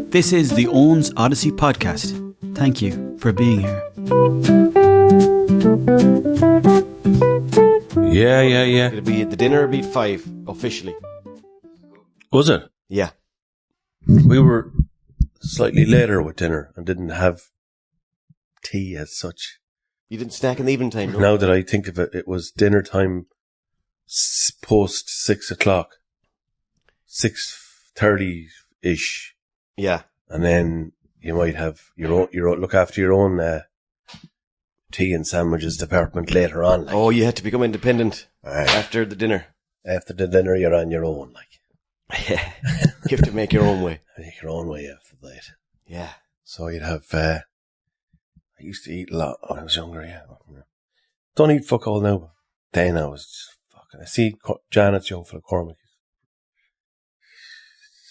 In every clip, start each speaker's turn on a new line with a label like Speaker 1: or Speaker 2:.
Speaker 1: This is the Owen's Odyssey podcast. Thank you for being here.
Speaker 2: Yeah.
Speaker 3: The dinner will be 5 officially.
Speaker 2: Was it?
Speaker 3: Yeah.
Speaker 2: We were slightly later with dinner and didn't have tea as such.
Speaker 3: You didn't snack in the evening time, no?
Speaker 2: Now that I think of it, it was dinner time post 6 o'clock. 6:30-ish.
Speaker 3: Yeah.
Speaker 2: And then you might have your own look after your own tea and sandwiches department later on. Like.
Speaker 3: Oh, you had to become independent
Speaker 2: Right.
Speaker 3: after the dinner.
Speaker 2: After the dinner, you're on your own. Like
Speaker 3: Yeah. You have to make your own way.
Speaker 2: make your own way after that.
Speaker 3: Yeah.
Speaker 2: So you'd have. I used to eat a lot when I was younger. Yeah. Don't eat fuck all now. But then I was just fucking. I see Janet's young fella Cormac.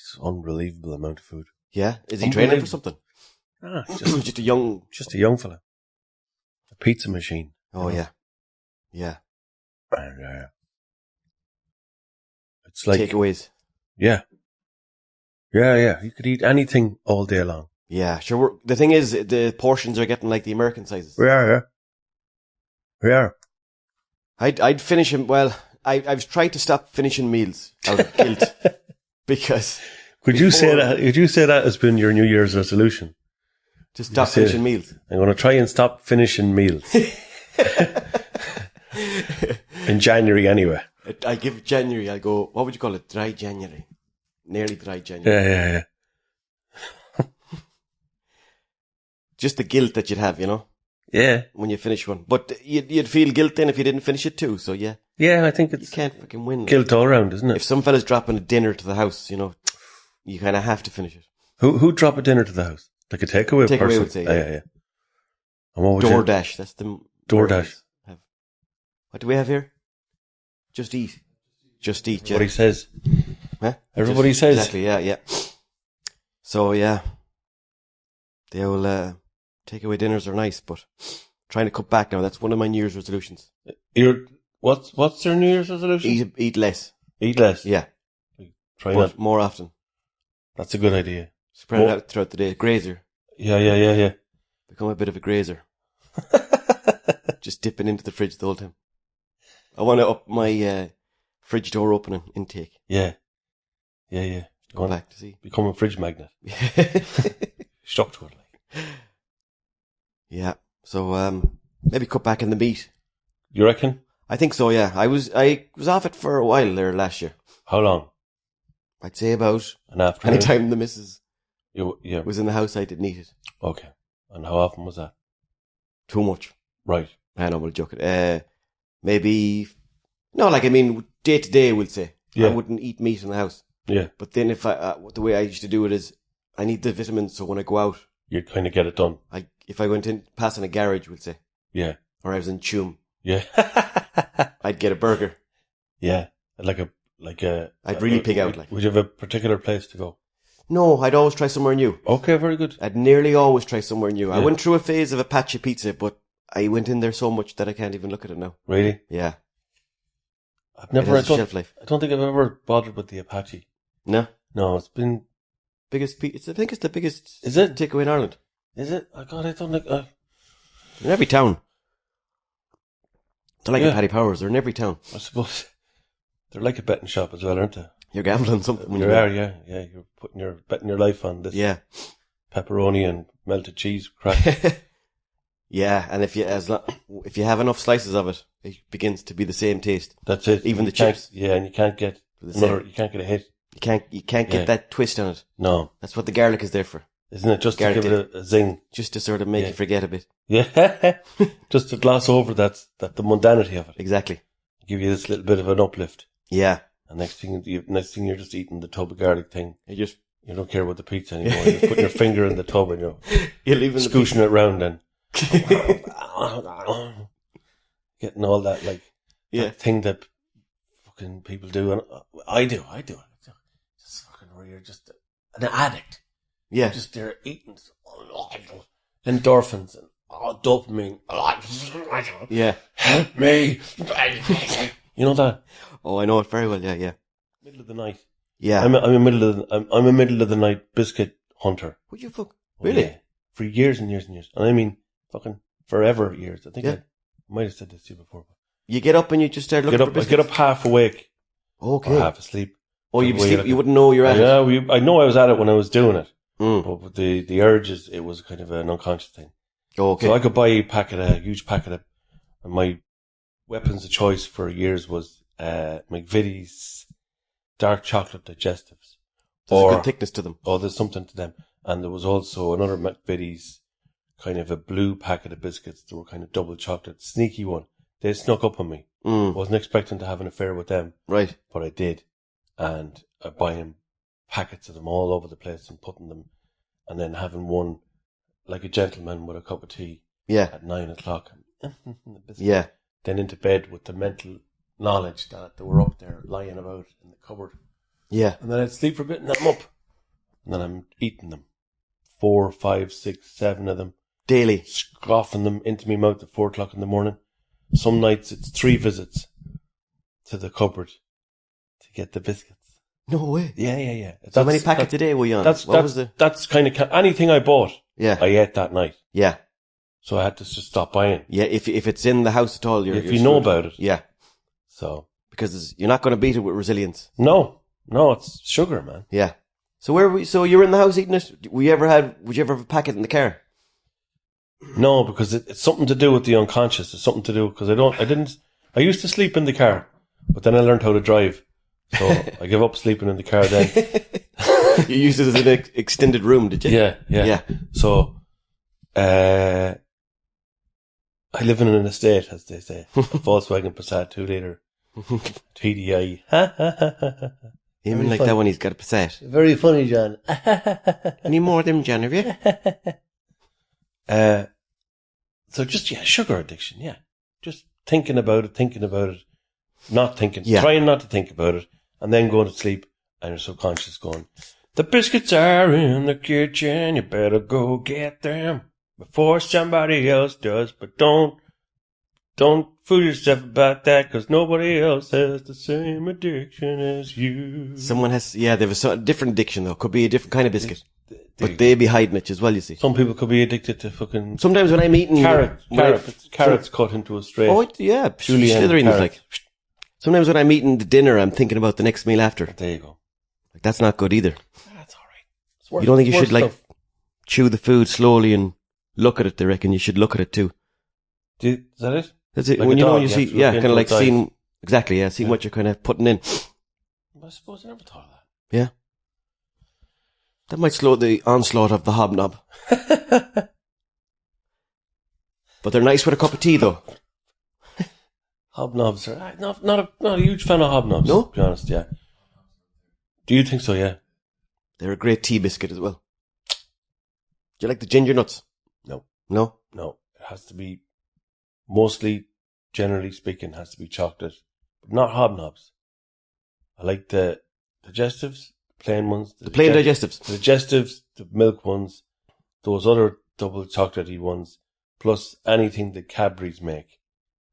Speaker 2: It's an unbelievable amount of food.
Speaker 3: Yeah? Is he training for something?
Speaker 2: Just
Speaker 3: a young...
Speaker 2: Just a young fella. A pizza machine.
Speaker 3: Oh, yeah. Yeah.
Speaker 2: And, it's like...
Speaker 3: Takeaways.
Speaker 2: Yeah. Yeah. You could eat anything all day long.
Speaker 3: Yeah, sure. The thing is, the portions are getting like the American sizes.
Speaker 2: Yeah.
Speaker 3: I'd finish him. Well, I've tried to stop finishing meals out of guilt because.
Speaker 2: Could you say that? Could you say that has been your New Year's resolution?
Speaker 3: To stop finishing meals.
Speaker 2: I'm going to try and stop finishing meals. In January, anyway.
Speaker 3: I give January. I go. What would you call it? Dry January. Nearly dry January.
Speaker 2: Yeah.
Speaker 3: Just the guilt that you'd have, you know.
Speaker 2: Yeah.
Speaker 3: When you finish one, but you'd feel guilt then if you didn't finish it too. So yeah.
Speaker 2: Yeah, I think it's
Speaker 3: you can't fucking win.
Speaker 2: Guilt all around, isn't it?
Speaker 3: If some fella's dropping a dinner to the house, you know, you kind of have to finish it.
Speaker 2: Who drop a dinner to the house? Like a takeaway person?
Speaker 3: Takeaway would say, yeah.
Speaker 2: Yeah. And what would
Speaker 3: DoorDash. That's the
Speaker 2: DoorDash.
Speaker 3: What do we have here? Just eat. Just eat. Yeah.
Speaker 2: What he says.
Speaker 3: Huh?
Speaker 2: Everybody says.
Speaker 3: Exactly. Yeah. So yeah, the old takeaway dinners are nice, but trying to cut back now. That's one of my New Year's resolutions.
Speaker 2: What's their New Year's resolution?
Speaker 3: Eat less.
Speaker 2: Eat less.
Speaker 3: Yeah.
Speaker 2: Try
Speaker 3: but
Speaker 2: that
Speaker 3: more often.
Speaker 2: That's a good idea.
Speaker 3: Spread it out throughout the day. Grazer.
Speaker 2: Yeah.
Speaker 3: Become a bit of a grazer. Just dipping into the fridge the whole time. I want to up my fridge door opening intake.
Speaker 2: Yeah.
Speaker 3: Go back to see.
Speaker 2: Become a fridge magnet. Stuck to it. Like.
Speaker 3: Yeah. So maybe cut back in the meat.
Speaker 2: You reckon?
Speaker 3: I think so. Yeah. I was off it for a while there last year.
Speaker 2: How long?
Speaker 3: I'd say about
Speaker 2: an afternoon.
Speaker 3: Anytime the missus
Speaker 2: yeah.
Speaker 3: was in the house, I didn't eat it.
Speaker 2: Okay. And how often was that?
Speaker 3: Too much.
Speaker 2: Right.
Speaker 3: I know, we'll joke it. Maybe, no, like, I mean, day to day, we'll say.
Speaker 2: Yeah.
Speaker 3: I wouldn't eat meat in the house.
Speaker 2: Yeah.
Speaker 3: But then if the way I used to do it is, I need the vitamins, so when I go out,
Speaker 2: you'd kind of get it done.
Speaker 3: If I went in, passing a garage, we'll say.
Speaker 2: Yeah.
Speaker 3: Or I was in Tuam.
Speaker 2: Yeah.
Speaker 3: I'd get a burger.
Speaker 2: Yeah.
Speaker 3: I'd really pig out, like.
Speaker 2: Would you have a particular place to go?
Speaker 3: No, I'd always try somewhere new.
Speaker 2: Okay, very good.
Speaker 3: I'd nearly always try somewhere new.
Speaker 2: Yeah.
Speaker 3: I went through a phase of Apache pizza, but I went in there so much that I can't even look at it now.
Speaker 2: Really?
Speaker 3: Yeah.
Speaker 2: I've never had
Speaker 3: shelf life.
Speaker 2: I don't think I've ever bothered with the Apache.
Speaker 3: No?
Speaker 2: No, it's been...
Speaker 3: I think it's the biggest
Speaker 2: Is it?
Speaker 3: takeaway in Ireland.
Speaker 2: Is it? Oh God, I don't think...
Speaker 3: In every town. They're like a Paddy Powers. They're in every town.
Speaker 2: I suppose. They're like a betting shop as well, aren't they?
Speaker 3: You're gambling something. When
Speaker 2: yeah. You're betting your life on this.
Speaker 3: Yeah.
Speaker 2: Pepperoni and melted cheese crack.
Speaker 3: Yeah, and if you have enough slices of it, it begins to be the same taste.
Speaker 2: That's it.
Speaker 3: Even the chips.
Speaker 2: Yeah, and you can't get you can't get a hit.
Speaker 3: You can't get that twist on it.
Speaker 2: No.
Speaker 3: That's what the garlic is there for.
Speaker 2: Isn't it? Just to give it a zing.
Speaker 3: Just to sort of make you forget a bit.
Speaker 2: Yeah. Just to gloss over the mundanity of it.
Speaker 3: Exactly.
Speaker 2: Give you this little bit of an uplift.
Speaker 3: Yeah.
Speaker 2: And next thing you're just eating the tub of garlic thing.
Speaker 3: You
Speaker 2: don't care about the pizza anymore. You're putting your finger in the tub and
Speaker 3: you're leaving
Speaker 2: scooshing it around and getting all that that thing that fucking people do, and I do it. Just fucking where you're just an addict.
Speaker 3: Yeah.
Speaker 2: Just they're eating endorphins and dopamine.
Speaker 3: Yeah.
Speaker 2: Help me. You know that?
Speaker 3: Oh, I know it very well. Yeah.
Speaker 2: Middle of the night.
Speaker 3: Yeah.
Speaker 2: I'm a middle of the night biscuit hunter.
Speaker 3: Would you fuck?
Speaker 2: Oh,
Speaker 3: Really?
Speaker 2: yeah. For years and years and years. And I mean, fucking forever years. I think
Speaker 3: Yeah.
Speaker 2: I might have said this to you before.
Speaker 3: You get up and you just start looking for
Speaker 2: I
Speaker 3: biscuits?
Speaker 2: get up half awake
Speaker 3: Okay.
Speaker 2: or half asleep.
Speaker 3: Oh, you'd be
Speaker 2: Way
Speaker 3: sleep,
Speaker 2: like
Speaker 3: you
Speaker 2: it.
Speaker 3: wouldn't know you're at it.
Speaker 2: Yeah, I know I was at it when I was doing it.
Speaker 3: Mm.
Speaker 2: But the urges, it was kind of an unconscious thing.
Speaker 3: Okay.
Speaker 2: So I could buy a huge packet of, and my weapons of choice for years was McVitie's dark chocolate digestives.
Speaker 3: There's a good thickness to them.
Speaker 2: Oh, there's something to them. And there was also another McVitie's, kind of a blue packet of biscuits that were kind of double chocolate, sneaky one. They snuck up on me.
Speaker 3: Mm.
Speaker 2: Wasn't expecting to have an affair with them,
Speaker 3: Right.
Speaker 2: but I did. And I buying packets of them all over the place and putting them, and then having one like a gentleman with a cup of tea
Speaker 3: Yeah.
Speaker 2: at 9 o'clock.
Speaker 3: Yeah.
Speaker 2: Then into bed with the mental knowledge that they were up there lying about in the cupboard.
Speaker 3: Yeah.
Speaker 2: And then I'd sleep for a bit and I'm up. And then I'm eating them. 4, 5, 6, 7 of them.
Speaker 3: Daily.
Speaker 2: Scoffing them into my mouth at 4 o'clock in the morning. Some nights it's 3 visits to the cupboard to get the biscuits.
Speaker 3: No way.
Speaker 2: Yeah.
Speaker 3: So how many packets a day were you on?
Speaker 2: That's kind of anything I bought.
Speaker 3: Yeah.
Speaker 2: I ate that night.
Speaker 3: Yeah.
Speaker 2: So I had to just stop buying.
Speaker 3: Yeah. If it's in the house at all, you're
Speaker 2: you know
Speaker 3: screwed.
Speaker 2: about it.
Speaker 3: Yeah.
Speaker 2: So
Speaker 3: Because you're not going to beat it with resilience.
Speaker 2: no, it's sugar, man.
Speaker 3: Yeah. So you're in the house eating it. Would you ever have a packet in the car?
Speaker 2: No, because it's something to do with the unconscious. It's something to do because I used to sleep in the car, but then I learned how to drive. So I gave up sleeping in the car then.
Speaker 3: You used it as an extended room, did you?
Speaker 2: Yeah. So, I live in an estate, as they say. A Volkswagen Passat 2-litre TDI.
Speaker 3: Even like that when he's got a Passat.
Speaker 2: Very funny, John.
Speaker 3: Any more of them, John, have you?
Speaker 2: So just, sugar addiction, just thinking about it, not thinking,
Speaker 3: Yeah.
Speaker 2: trying not to think about it, and then going to sleep, and your subconscious going, the biscuits are in the kitchen, you better go get them before somebody else does, but don't fool yourself about that, because nobody else has the same addiction as you.
Speaker 3: Someone has, they have a different addiction though. Could be a different kind of biscuit. But they be hiding it as well, you see.
Speaker 2: Some people could be addicted to fucking
Speaker 3: Sometimes when I'm eating...
Speaker 2: carrots cut into a straight.
Speaker 3: Oh, yeah.
Speaker 2: Julienne
Speaker 3: Slithering is
Speaker 2: carrot.
Speaker 3: like... Sometimes when I'm eating the dinner, I'm thinking about the next meal after.
Speaker 2: There you go.
Speaker 3: Like, that's not good either.
Speaker 2: That's alright.
Speaker 3: You don't think you should, like, chew the food slowly and look at it? They reckon you should look at it too.
Speaker 2: Is that it?
Speaker 3: That's it.
Speaker 2: Like
Speaker 3: When
Speaker 2: a
Speaker 3: you know,
Speaker 2: dog,
Speaker 3: you
Speaker 2: you
Speaker 3: see,
Speaker 2: have to look
Speaker 3: kind
Speaker 2: into
Speaker 3: of like
Speaker 2: its eyes.
Speaker 3: seeing... Exactly, seeing what you're kind of putting in.
Speaker 2: I suppose I never thought of that.
Speaker 3: Yeah. That might slow the onslaught of the hobnob. But they're nice with a cup of tea, though.
Speaker 2: Hobnobs are not a huge fan of hobnobs.
Speaker 3: No?
Speaker 2: To be honest, yeah. Do you think so? Yeah.
Speaker 3: They're a great tea biscuit as well. Do you like the ginger nuts?
Speaker 2: No.
Speaker 3: No?
Speaker 2: No. It has to be mostly, generally speaking, has to be chocolate, but not hobnobs. I like the digestives, plain ones.
Speaker 3: The plain digestives.
Speaker 2: The digestives, the milk ones, those other double chocolatey ones, plus anything that Cadbury's make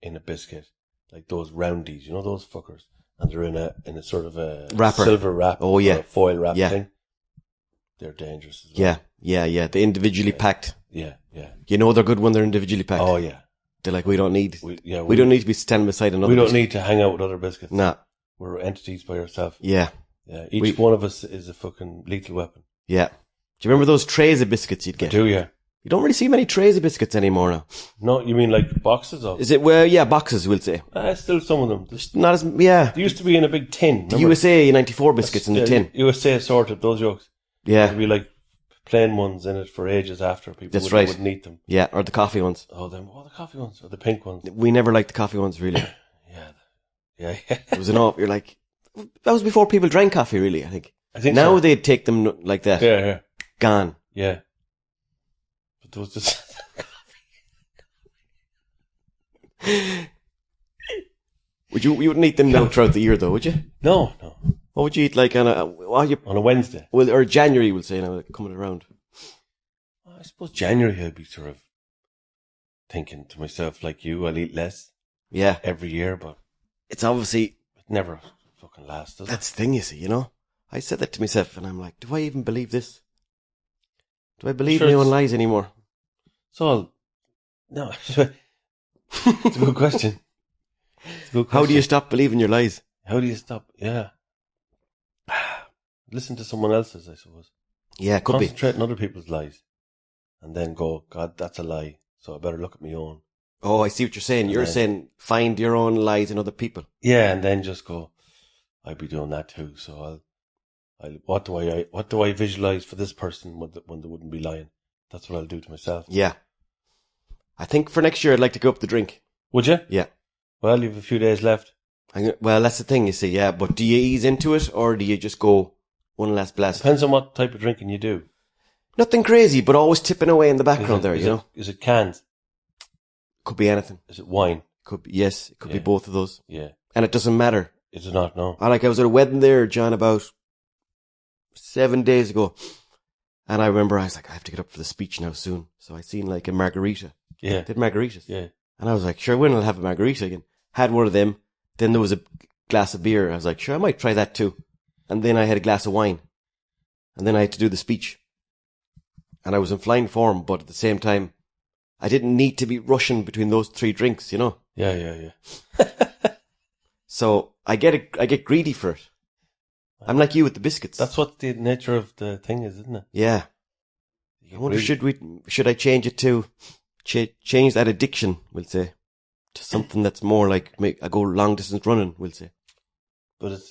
Speaker 2: in a biscuit, like those roundies, you know those fuckers, and they're in a sort of a
Speaker 3: Wrapper.
Speaker 2: silver wrap,
Speaker 3: Oh, yeah.
Speaker 2: or a foil wrap
Speaker 3: Yeah.
Speaker 2: thing. They're dangerous as well.
Speaker 3: Yeah. They're individually packed.
Speaker 2: Yeah.
Speaker 3: You know they're good when they're individually packed.
Speaker 2: Oh yeah.
Speaker 3: They're like, we don't need...
Speaker 2: We
Speaker 3: don't need to be standing beside another
Speaker 2: We don't
Speaker 3: biscuit.
Speaker 2: need to hang out with other biscuits.
Speaker 3: Nah.
Speaker 2: We're entities by ourselves.
Speaker 3: Yeah.
Speaker 2: Yeah. Each one of us is a fucking lethal weapon.
Speaker 3: Yeah. Do you remember those trays of biscuits you'd get?
Speaker 2: Do you?
Speaker 3: You don't really see many trays of biscuits anymore now.
Speaker 2: No, you mean like boxes of?
Speaker 3: Is it? Well, yeah, boxes, we'll say.
Speaker 2: Still some of them.
Speaker 3: Not as... Yeah.
Speaker 2: They used to be in a big tin.
Speaker 3: The
Speaker 2: remember?
Speaker 3: USA 94 biscuits in the tin.
Speaker 2: USA assorted, those yolks.
Speaker 3: Yeah.
Speaker 2: There'd be like plain ones in it for ages after people
Speaker 3: That's right.
Speaker 2: wouldn't eat them.
Speaker 3: Yeah, or the coffee ones.
Speaker 2: Oh, the coffee ones or the pink ones.
Speaker 3: We never liked the coffee ones, really.
Speaker 2: Yeah.
Speaker 3: It was you're like... That was before people drank coffee, really, I think.
Speaker 2: I think
Speaker 3: now
Speaker 2: so.
Speaker 3: they'd take them like that.
Speaker 2: Yeah.
Speaker 3: Gone.
Speaker 2: Yeah. But there was just...
Speaker 3: You wouldn't eat them now throughout the year, though, would you?
Speaker 2: No.
Speaker 3: What would you eat like on
Speaker 2: On a Wednesday.
Speaker 3: or January, we'll say now, coming around.
Speaker 2: I suppose January I'd be sort of thinking to myself, like you, I'll eat less
Speaker 3: Yeah.
Speaker 2: every year, but
Speaker 3: It's obviously,
Speaker 2: it never fucking lasts, does it?
Speaker 3: that's the thing, you see, you know? I said that to myself, and I'm like, do I even believe this? Do I believe
Speaker 2: Sure,
Speaker 3: my own lies anymore?
Speaker 2: It's all... No. It's a good question.
Speaker 3: How do you stop believing your lies?
Speaker 2: How do you stop? Yeah. Listen to someone else's, I suppose.
Speaker 3: Yeah, could be.
Speaker 2: Concentrate on other people's lies. And then go, God, that's a lie. So I better look at my own.
Speaker 3: Oh, I see what you're saying. You're saying find your own lies in other people.
Speaker 2: Yeah, and then just go, I'd be doing that too. So what do I visualize for this person when they wouldn't be lying? That's what I'll do to myself.
Speaker 3: Yeah. I think for next year I'd like to go up the drink.
Speaker 2: Would you?
Speaker 3: Yeah.
Speaker 2: Well, you have a few days left.
Speaker 3: Well, that's the thing, you see, yeah. But do you ease into it, or do you just go one last blast?
Speaker 2: Depends on what type of drinking you do.
Speaker 3: Nothing crazy, but always tipping away in the background you know?
Speaker 2: Is it cans?
Speaker 3: Could be anything.
Speaker 2: Is it wine?
Speaker 3: Could be, yes, it could be both of those.
Speaker 2: Yeah.
Speaker 3: And it doesn't matter.
Speaker 2: It does not, no.
Speaker 3: I was at a wedding there, John, about 7 days ago. And I remember I was like, I have to get up for the speech now soon. So I seen like a margarita.
Speaker 2: Yeah.
Speaker 3: Did margaritas.
Speaker 2: Yeah.
Speaker 3: And I was like, sure, when I'll have a margarita again. Had one of them. Then there was a glass of beer. I was like, sure, I might try that too. And then I had a glass of wine. And then I had to do the speech. And I was in flying form, but at the same time, I didn't need to be rushing between those 3 drinks, you know?
Speaker 2: Yeah.
Speaker 3: So I get greedy for it. I'm like you with the biscuits.
Speaker 2: That's what the nature of the thing is, isn't it?
Speaker 3: Yeah. I wonder, should I change it to, change that addiction, we'll say, to something that's more like, I go long distance running, we'll say.
Speaker 2: But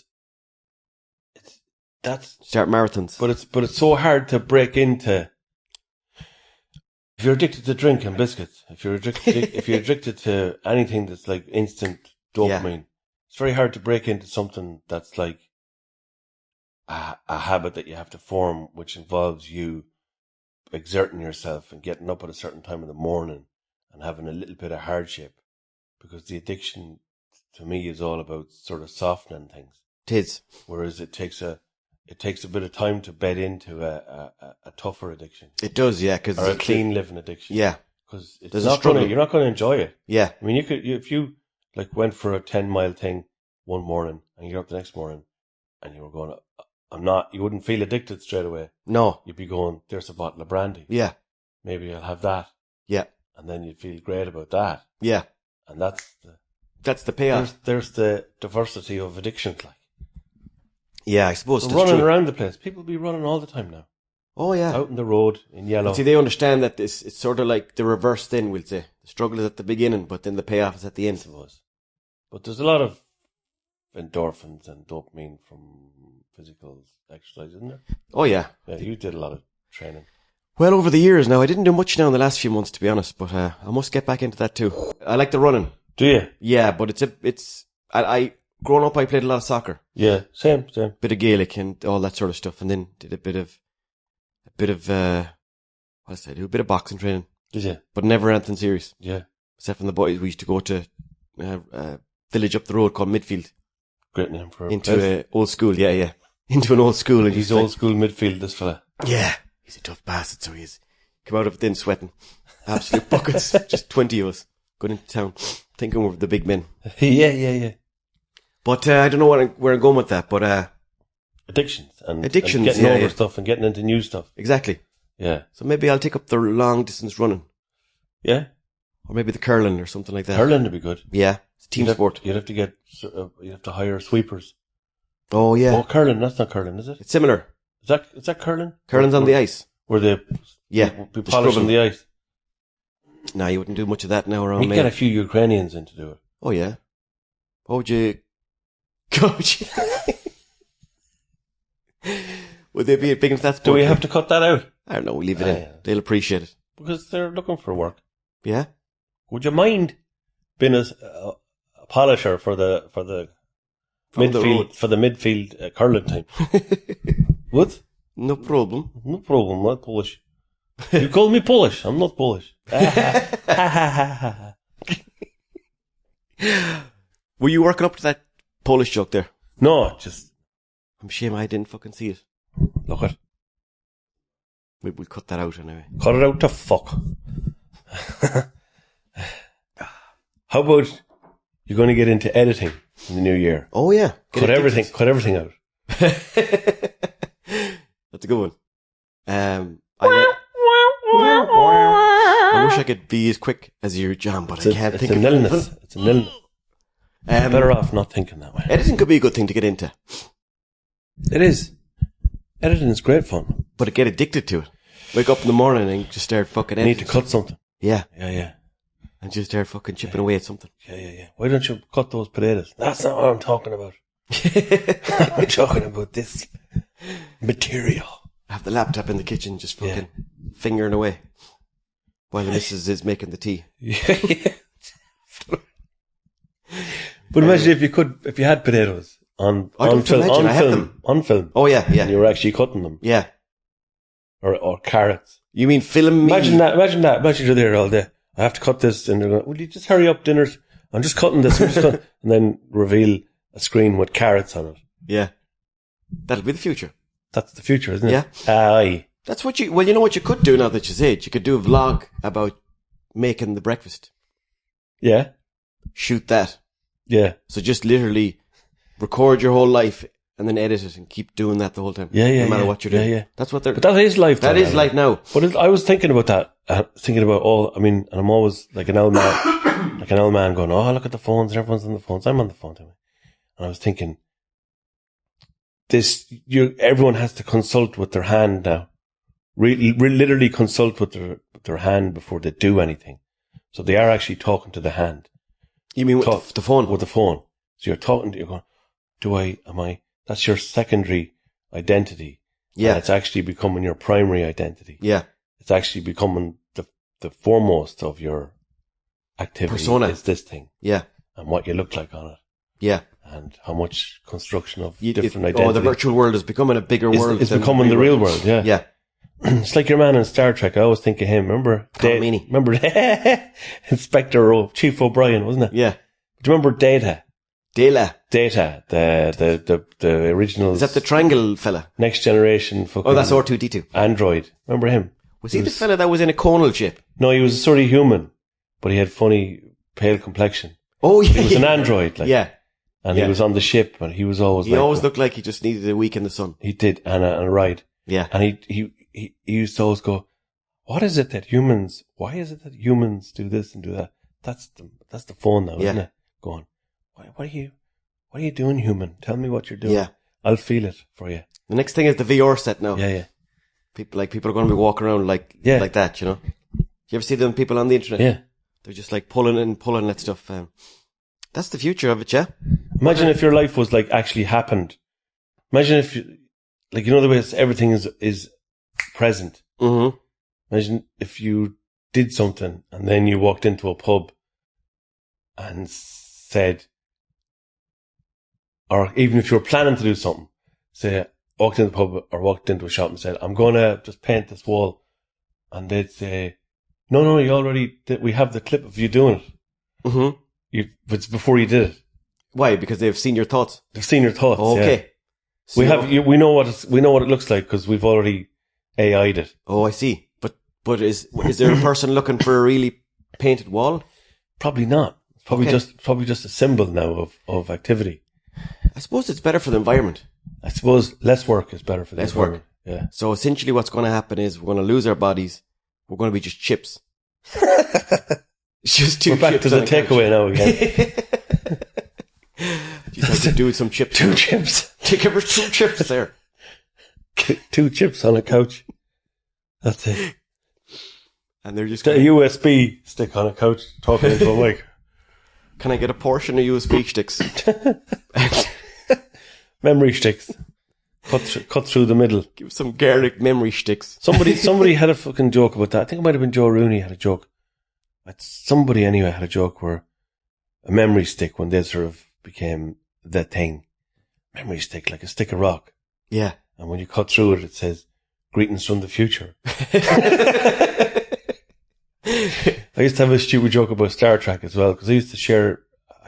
Speaker 3: start marathons.
Speaker 2: But it's so hard to break into. If you're addicted to drink and biscuits, if you're addicted to anything that's like instant dopamine, it's very hard to break into something that's like a habit that you have to form, which involves you exerting yourself and getting up at a certain time in the morning and having a little bit of hardship, because the addiction to me is all about sort of softening things.
Speaker 3: It is.
Speaker 2: Whereas it takes a bit of time to bed into a tougher addiction.
Speaker 3: It does, yeah, because
Speaker 2: or a clean living addiction.
Speaker 3: Yeah,
Speaker 2: because
Speaker 3: there's a struggle.
Speaker 2: You're not going to enjoy it.
Speaker 3: Yeah,
Speaker 2: I mean, if you like went for a 10-mile thing one morning and you're up the next morning and you were going, you wouldn't feel addicted straight away.
Speaker 3: No,
Speaker 2: you'd be going, there's a bottle of brandy.
Speaker 3: Yeah,
Speaker 2: maybe I'll have that.
Speaker 3: Yeah,
Speaker 2: and then you'd feel great about that.
Speaker 3: Yeah,
Speaker 2: and that's
Speaker 3: the payoff.
Speaker 2: There's the diversity of addictions, like.
Speaker 3: Yeah, I suppose.
Speaker 2: So running around the place. People be running all the time now.
Speaker 3: Oh, yeah.
Speaker 2: Out in the road, in yellow.
Speaker 3: But see, they understand that it's sort of like the reverse thing, we'll say. The struggle is at the beginning, but then the payoff is at the end.
Speaker 2: I suppose. But there's a lot of endorphins and dopamine from physical exercise, isn't there?
Speaker 3: Oh, yeah.
Speaker 2: Yeah, you did a lot of training.
Speaker 3: Well, over the years now, I didn't do much now in the last few months, to be honest, but I must get back into that too. I like the running.
Speaker 2: Do you?
Speaker 3: Yeah, but growing up, I played a lot of soccer.
Speaker 2: Yeah, same.
Speaker 3: Bit of Gaelic and all that sort of stuff, and then did a bit of what did I say? Do a bit of boxing training.
Speaker 2: Did you?
Speaker 3: But never anything serious.
Speaker 2: Yeah.
Speaker 3: Except from the boys, we used to go to a village up the road called Midfield.
Speaker 2: Great name for
Speaker 3: into an old school. Yeah. Into an old school, and
Speaker 2: he's old school midfield. This fella.
Speaker 3: Yeah, he's a tough bastard. So he is. Come out of it then sweating, absolute buckets. Just 20 of us going into town, thinking we're the big men.
Speaker 2: Yeah.
Speaker 3: But I don't know where I'm going with that, but
Speaker 2: addictions and
Speaker 3: getting
Speaker 2: over stuff and getting into new stuff.
Speaker 3: Exactly.
Speaker 2: Yeah.
Speaker 3: So maybe I'll take up the long distance running.
Speaker 2: Yeah.
Speaker 3: Or maybe the curling or something like that.
Speaker 2: Curling would be good.
Speaker 3: Yeah. It's a team sport.
Speaker 2: You'd have to hire sweepers.
Speaker 3: Oh, yeah.
Speaker 2: Oh, curling. That's not curling, is it?
Speaker 3: It's similar.
Speaker 2: Is that curling?
Speaker 3: Curling's on the ice.
Speaker 2: Where they be polishing the ice.
Speaker 3: No, you wouldn't do much of that now around me.
Speaker 2: You get a few Ukrainians in to do it.
Speaker 3: Oh, yeah. What would you... Coach. Would they be big into that sport?
Speaker 2: Do we have to cut that out?
Speaker 3: I don't know, we leave it in. Yeah. They'll appreciate it.
Speaker 2: Because they're looking for work.
Speaker 3: Yeah.
Speaker 2: Would you mind being a polisher for the midfield curling team? What?
Speaker 3: No problem.
Speaker 2: No problem, I'm not Polish. You call me Polish, I'm not Polish.
Speaker 3: Were you working up to that Polish joke there?
Speaker 2: No, just...
Speaker 3: I'm ashamed I didn't fucking see it.
Speaker 2: Look it.
Speaker 3: We'll cut that out anyway.
Speaker 2: Cut it out to fuck. How about you're going to get into editing in the new year?
Speaker 3: Oh, yeah.
Speaker 2: Cut everything out.
Speaker 3: That's a good one. I wish I could be as quick as you, John, but I can't think of
Speaker 2: nilness. It's a nilness. Better off not thinking that way.
Speaker 3: Editing could be a good thing to get into.
Speaker 2: It is. Editing is great fun.
Speaker 3: But get addicted to it. Wake up in the morning and just start fucking editing.
Speaker 2: Need to cut something.
Speaker 3: Yeah.
Speaker 2: Yeah.
Speaker 3: And just start fucking chipping away at something.
Speaker 2: Yeah. Why don't you cut those potatoes? That's not what I'm talking about. I'm talking about this material.
Speaker 3: I have the laptop in the kitchen just fucking fingering away while the missus is making the tea.
Speaker 2: Yeah. But imagine if you had potatoes on film.
Speaker 3: Oh yeah.
Speaker 2: And you were actually cutting them.
Speaker 3: Yeah.
Speaker 2: Or carrots.
Speaker 3: You mean film me?
Speaker 2: Imagine that. Imagine you're there all day. I have to cut this, and they're going, will you just hurry up, dinners? I'm just cutting this. And then reveal a screen with carrots on it.
Speaker 3: Yeah. That'll be the future.
Speaker 2: That's the future, isn't it?
Speaker 3: Yeah.
Speaker 2: Aye.
Speaker 3: That's what you know what you could do now that you say it? You could do a vlog about making the breakfast.
Speaker 2: Yeah.
Speaker 3: Shoot that.
Speaker 2: Yeah.
Speaker 3: So just literally record your whole life and then edit it and keep doing that the whole time.
Speaker 2: Yeah.
Speaker 3: No matter what you're doing.
Speaker 2: Yeah.
Speaker 3: That's what they're...
Speaker 2: But that is life.
Speaker 3: That is life now.
Speaker 2: But I was thinking about that. And I'm always like an old man going, oh, look at the phones, and everyone's on the phones. I'm on the phone, too. And I was thinking, everyone has to consult with their hand now. Literally consult with their hand before they do anything. So they are actually talking to the hand.
Speaker 3: You mean with the phone?
Speaker 2: With the phone. So you're going, that's your secondary identity.
Speaker 3: Yeah.
Speaker 2: And it's actually becoming your primary identity.
Speaker 3: Yeah.
Speaker 2: It's actually becoming the foremost of your activity.
Speaker 3: Persona.
Speaker 2: Is this thing.
Speaker 3: Yeah.
Speaker 2: And what you look like on it.
Speaker 3: Yeah.
Speaker 2: And how much construction of different identity.
Speaker 3: Oh, the virtual world is becoming a bigger world.
Speaker 2: It's becoming the real world, yeah.
Speaker 3: Yeah.
Speaker 2: It's like your man in Star Trek. I always think of him. Remember? Remember Inspector Chief O'Brien, wasn't it?
Speaker 3: Yeah.
Speaker 2: Do you remember Data?
Speaker 3: Data.
Speaker 2: The original.
Speaker 3: Is that the triangle fella?
Speaker 2: Next generation fucking.
Speaker 3: Oh, that's R2-D2.
Speaker 2: Android. Remember him?
Speaker 3: Was he the fella that was in a conal ship?
Speaker 2: No, he was a sort of human, but he had funny, pale complexion.
Speaker 3: Oh, yeah.
Speaker 2: He was an android, like.
Speaker 3: Yeah.
Speaker 2: And he was on the ship, and he was always
Speaker 3: He always looked like he just needed a week in the sun.
Speaker 2: He did, and a ride.
Speaker 3: Yeah.
Speaker 2: And he used to always go, why is it that humans do this and do that? That's the phone now, isn't it? Going, what are you doing, human? Tell me what you're doing.
Speaker 3: Yeah.
Speaker 2: I'll feel it for you.
Speaker 3: The next thing is the VR set now.
Speaker 2: Yeah.
Speaker 3: People are going to be walking around like that, you know? You ever see them people on the internet?
Speaker 2: Yeah.
Speaker 3: They're just like pulling that stuff. That's the future of it, yeah?
Speaker 2: Imagine if your life was like actually happened. Imagine if the way everything is present.
Speaker 3: Mm-hmm.
Speaker 2: Imagine if you did something and then you walked into a pub and said, or even if you were planning to do something, say, walked into the pub or walked into a shop and said, I'm going to just paint this wall. And they'd say, no, you already did. We have the clip of you doing it.
Speaker 3: Mm-hmm.
Speaker 2: It's before you did it. Why?
Speaker 3: Because they've seen your thoughts.
Speaker 2: They've seen your thoughts.
Speaker 3: Oh, okay.
Speaker 2: Yeah.
Speaker 3: So
Speaker 2: we know what it looks like because we've already AI'd it.
Speaker 3: Oh, I see. But is there a person looking for a really painted wall?
Speaker 2: Probably not. It's probably just a symbol now of activity.
Speaker 3: I suppose it's better for the environment.
Speaker 2: I suppose less work is better for the environment. Yeah.
Speaker 3: So essentially what's going to happen is we're going to lose our bodies. We're going to be just chips. Just two
Speaker 2: We're back to the takeaway now again.
Speaker 3: You have to do some chips.
Speaker 2: 2 chips.
Speaker 3: Take over 2 chips there.
Speaker 2: 2 chips on a couch. That's it.
Speaker 3: And they're just
Speaker 2: a USB stick on a couch talking into a mic.
Speaker 3: Can I get a portion of USB sticks?
Speaker 2: Memory sticks. Cut through the middle.
Speaker 3: Give some garlic memory sticks.
Speaker 2: Somebody had a fucking joke about that. I think it might have been Joe Rooney had a joke. Somebody anyway had a joke where a memory stick, when they sort of became the thing. Memory stick, like a stick of rock.
Speaker 3: Yeah.
Speaker 2: And when you cut through it, it says, greetings from the future. I used to have a stupid joke about Star Trek as well, because I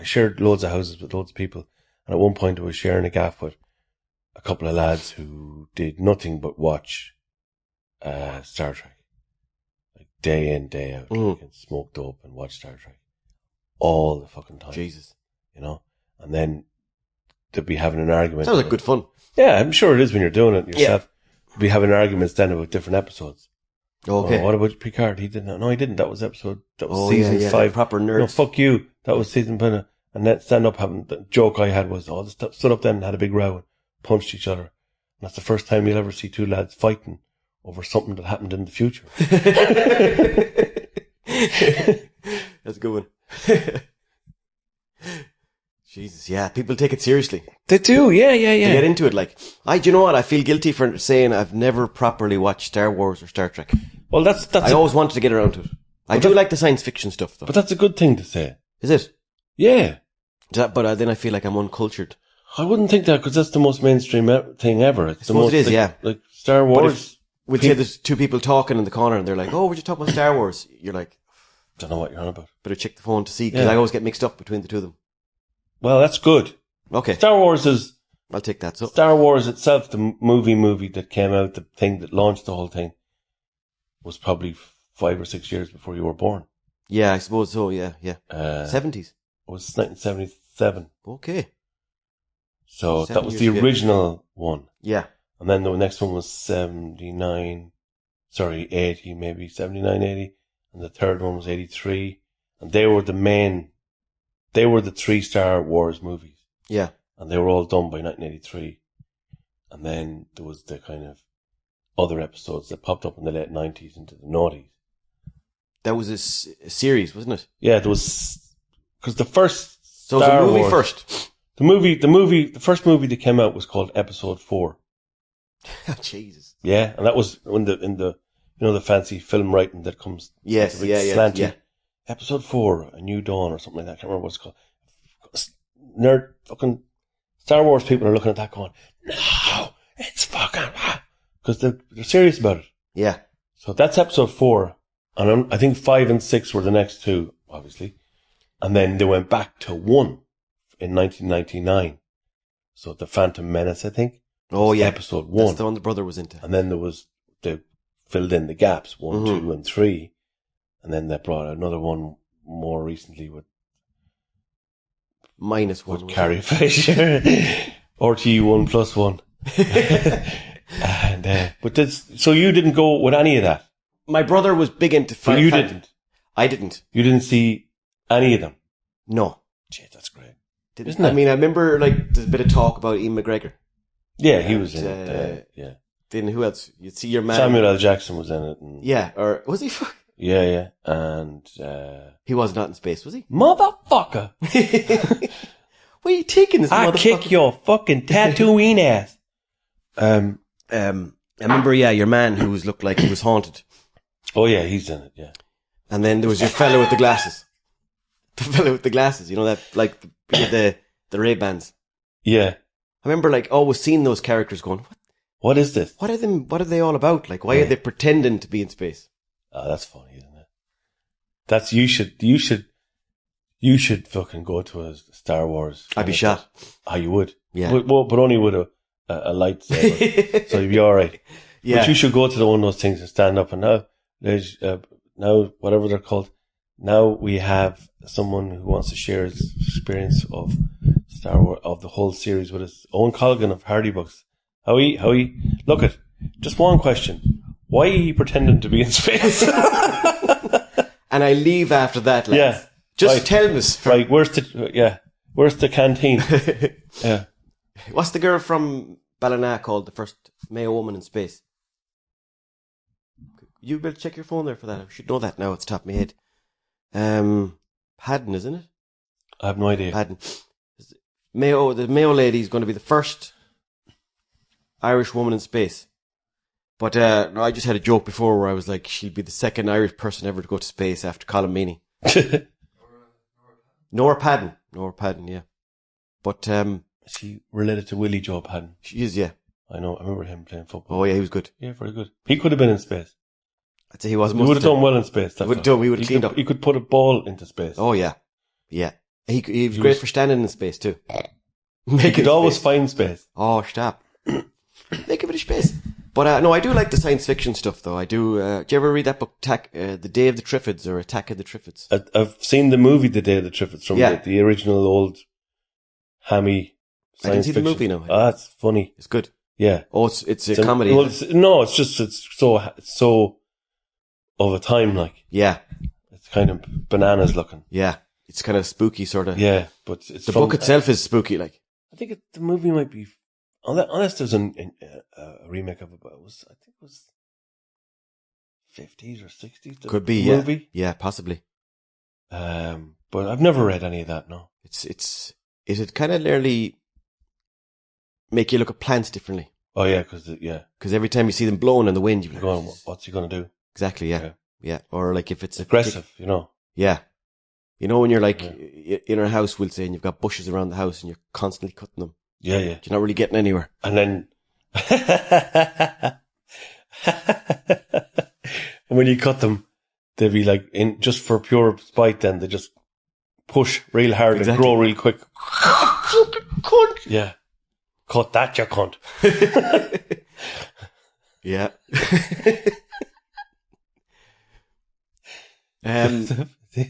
Speaker 2: shared loads of houses with loads of people. And at one point I was sharing a gaff with a couple of lads who did nothing but watch Star Trek. Like day in, day out. Like, smoke dope and watch Star Trek. All the fucking time.
Speaker 3: Jesus.
Speaker 2: You know? And then they'd be having an argument.
Speaker 3: Sounds like good fun.
Speaker 2: Yeah, I'm sure it is when you're doing it yourself. be having arguments then about different episodes.
Speaker 3: Okay.
Speaker 2: Oh, what about Picard? He didn't. No, he didn't. That was
Speaker 3: Oh,
Speaker 2: season
Speaker 3: yeah,
Speaker 2: 5.
Speaker 3: proper nerds.
Speaker 2: No, fuck you. That was season 5. And that stand-up happened. The joke I had was, they stood up then and had a big row and punched each other. And that's the first time you'll ever see two lads fighting over something that happened in the future.
Speaker 3: That's a good one. Jesus, yeah. People take it seriously.
Speaker 2: They do, yeah.
Speaker 3: They get into it like, do you know what? I feel guilty for saying I've never properly watched Star Wars or Star Trek.
Speaker 2: Well, that's
Speaker 3: I always wanted to get around to it. I do like the science fiction stuff, though.
Speaker 2: But that's a good thing to say.
Speaker 3: Is it?
Speaker 2: Yeah.
Speaker 3: But then I feel like I'm uncultured.
Speaker 2: I wouldn't think that, because that's the most mainstream thing ever. It's the
Speaker 3: suppose
Speaker 2: most,
Speaker 3: it is, yeah.
Speaker 2: Like Star Wars.
Speaker 3: We'd say there's two people talking in the corner and they're like, oh, we're just talking about Star Wars. You're like,
Speaker 2: Don't know what you're on about.
Speaker 3: better check the phone to see, because I always get mixed up between the two of them.
Speaker 2: Well, that's good.
Speaker 3: Okay.
Speaker 2: Star Wars
Speaker 3: I'll take that. So
Speaker 2: Star Wars itself, the movie that came out, the thing that launched the whole thing, was probably 5 or 6 years before you were born.
Speaker 3: yeah, I suppose so. Yeah. 70s.
Speaker 2: It was 1977.
Speaker 3: Okay.
Speaker 2: So
Speaker 3: 7
Speaker 2: that was
Speaker 3: years
Speaker 2: the
Speaker 3: ago.
Speaker 2: original one.
Speaker 3: Yeah.
Speaker 2: And then the next one was 80 maybe, 79, 80. And the third one was 83. And they were the 3 Star Wars movies.
Speaker 3: Yeah.
Speaker 2: And they were all done by 1983. And then there was the kind of other episodes that popped up in the late 90s into the noughties.
Speaker 3: That was a series, wasn't it?
Speaker 2: Yeah, there was, because the first
Speaker 3: So
Speaker 2: Star
Speaker 3: it was a movie
Speaker 2: Wars,
Speaker 3: first.
Speaker 2: the first movie that came out was called Episode 4.
Speaker 3: Jesus.
Speaker 2: Yeah, and that was in the the fancy film writing that comes.
Speaker 3: Yes,
Speaker 2: with the
Speaker 3: yeah.
Speaker 2: slanty, Episode 4, A New Dawn or something like that. I can't remember what it's called. Nerd fucking Star Wars people are looking at that going, no, it's fucking, because they're serious about it.
Speaker 3: Yeah.
Speaker 2: So that's Episode 4, and I think 5 and 6 were the next two, obviously, and then they went back to 1 in 1999. So the Phantom Menace, I think.
Speaker 3: Oh, yeah.
Speaker 2: Episode 1.
Speaker 3: That's the one the brother was into.
Speaker 2: And then they filled in the gaps, 1,
Speaker 3: Mm-hmm.
Speaker 2: 2, and 3. And then they brought another one more recently with
Speaker 3: Minus one.
Speaker 2: Carrie Fisher. RTE 1+1. And, so you didn't go with any of that?
Speaker 3: My brother was big into
Speaker 2: So you didn't?
Speaker 3: I didn't.
Speaker 2: You didn't see any of them?
Speaker 3: No.
Speaker 2: Gee, that's great.
Speaker 3: Didn't. I mean, I remember, like, there's a bit of talk about Ian McGregor.
Speaker 2: Yeah, he was in it. Yeah.
Speaker 3: Then who else? You'd see your man.
Speaker 2: Samuel L. Jackson was in it. And,
Speaker 3: Yeah, or was he?
Speaker 2: yeah. And,
Speaker 3: He was not in space, was he?
Speaker 2: motherfucker.
Speaker 3: What are you taking this
Speaker 2: I
Speaker 3: motherfucker?
Speaker 2: kick your fucking Tatooine ass.
Speaker 3: I remember, your man who looked like he was haunted.
Speaker 2: Oh yeah, he's in it, yeah.
Speaker 3: And then there was your fellow with the glasses. The fellow with the glasses, you know, that, like, the Ray-Bans.
Speaker 2: Yeah.
Speaker 3: I remember, like, always seeing those characters going,
Speaker 2: What is this?
Speaker 3: what are they all about? Like, why are they pretending to be in space?
Speaker 2: Oh, that's funny, isn't it? That's, you should fucking go to a Star Wars.
Speaker 3: I'd be shot.
Speaker 2: Oh, you would?
Speaker 3: Yeah.
Speaker 2: But only with a lightsaber. So you'd be alright.
Speaker 3: Yeah.
Speaker 2: But you should go to one of those things and stand up, and now there's, now, whatever they're called, now we have someone who wants to share his experience of Star Wars, of the whole series with us. Owen Colgan of Hardy Books. How he, look at, just one question. Why are you pretending to be in space?
Speaker 3: And I leave after that, lads.
Speaker 2: Yeah.
Speaker 3: Just
Speaker 2: Right.
Speaker 3: tell us.
Speaker 2: Right, where's the canteen? Yeah.
Speaker 3: What's the girl from Ballina called, the first Mayo woman in space? You better check your phone there for that. I should know that now. It's top of my head. Haddon, isn't it?
Speaker 2: I have no idea.
Speaker 3: Haddon. The Mayo lady is going to be the first Irish woman in space. But no, I just had a joke before where I was like, she'll be the second Irish person ever to go to space after Colin Meaney. Nora Padden, yeah. But
Speaker 2: Is she related to Willie Joe Padden?
Speaker 3: she is, yeah.
Speaker 2: I know. I remember him playing football.
Speaker 3: Oh yeah, he was good.
Speaker 2: Yeah, very good. He could have been in space.
Speaker 3: I'd say he was.
Speaker 2: He would have done well in space. That's
Speaker 3: He would have cleaned up.
Speaker 2: He could put a ball into space.
Speaker 3: Oh yeah, yeah. He was great for standing in space too.
Speaker 2: He could always find space.
Speaker 3: Oh, stop. Make a bit of space. But no, I do like the science fiction stuff though. I do. Do you ever read that book, The Day of the Triffids or Attack of the Triffids?
Speaker 2: I've seen the movie The Day of the Triffids from the original old hammy
Speaker 3: I didn't
Speaker 2: science
Speaker 3: see the
Speaker 2: fiction.
Speaker 3: movie now.
Speaker 2: Ah, it's funny.
Speaker 3: It's good.
Speaker 2: Yeah.
Speaker 3: Oh, it's a comedy.
Speaker 2: Well, it's just it's so of a time, like.
Speaker 3: Yeah.
Speaker 2: It's kind of bananas looking.
Speaker 3: Yeah. It's kind of spooky, sort of.
Speaker 2: Yeah, but it's
Speaker 3: the book itself is spooky, like.
Speaker 2: I think the movie might be, unless there's a remake of it, but I think it was 50s or 60s.
Speaker 3: Could be,
Speaker 2: movie.
Speaker 3: Yeah, possibly.
Speaker 2: But I've never read any of that, no.
Speaker 3: It'd kind of nearly make you look at plants differently.
Speaker 2: Oh, yeah, because
Speaker 3: every time you see them blowing in the wind, you're like,
Speaker 2: going, what's he going to do?
Speaker 3: Exactly, yeah. Or like if it's
Speaker 2: aggressive, you know.
Speaker 3: Yeah. You know, when you're like in our house, we'll say, and you've got bushes around the house and you're constantly cutting them.
Speaker 2: Yeah.
Speaker 3: You're not really getting anywhere.
Speaker 2: And then when you cut them, they'd be like, just for pure spite, then they just push real hard and grow real quick. Fucking cunt! Yeah. Cut that, you cunt.
Speaker 3: Yeah.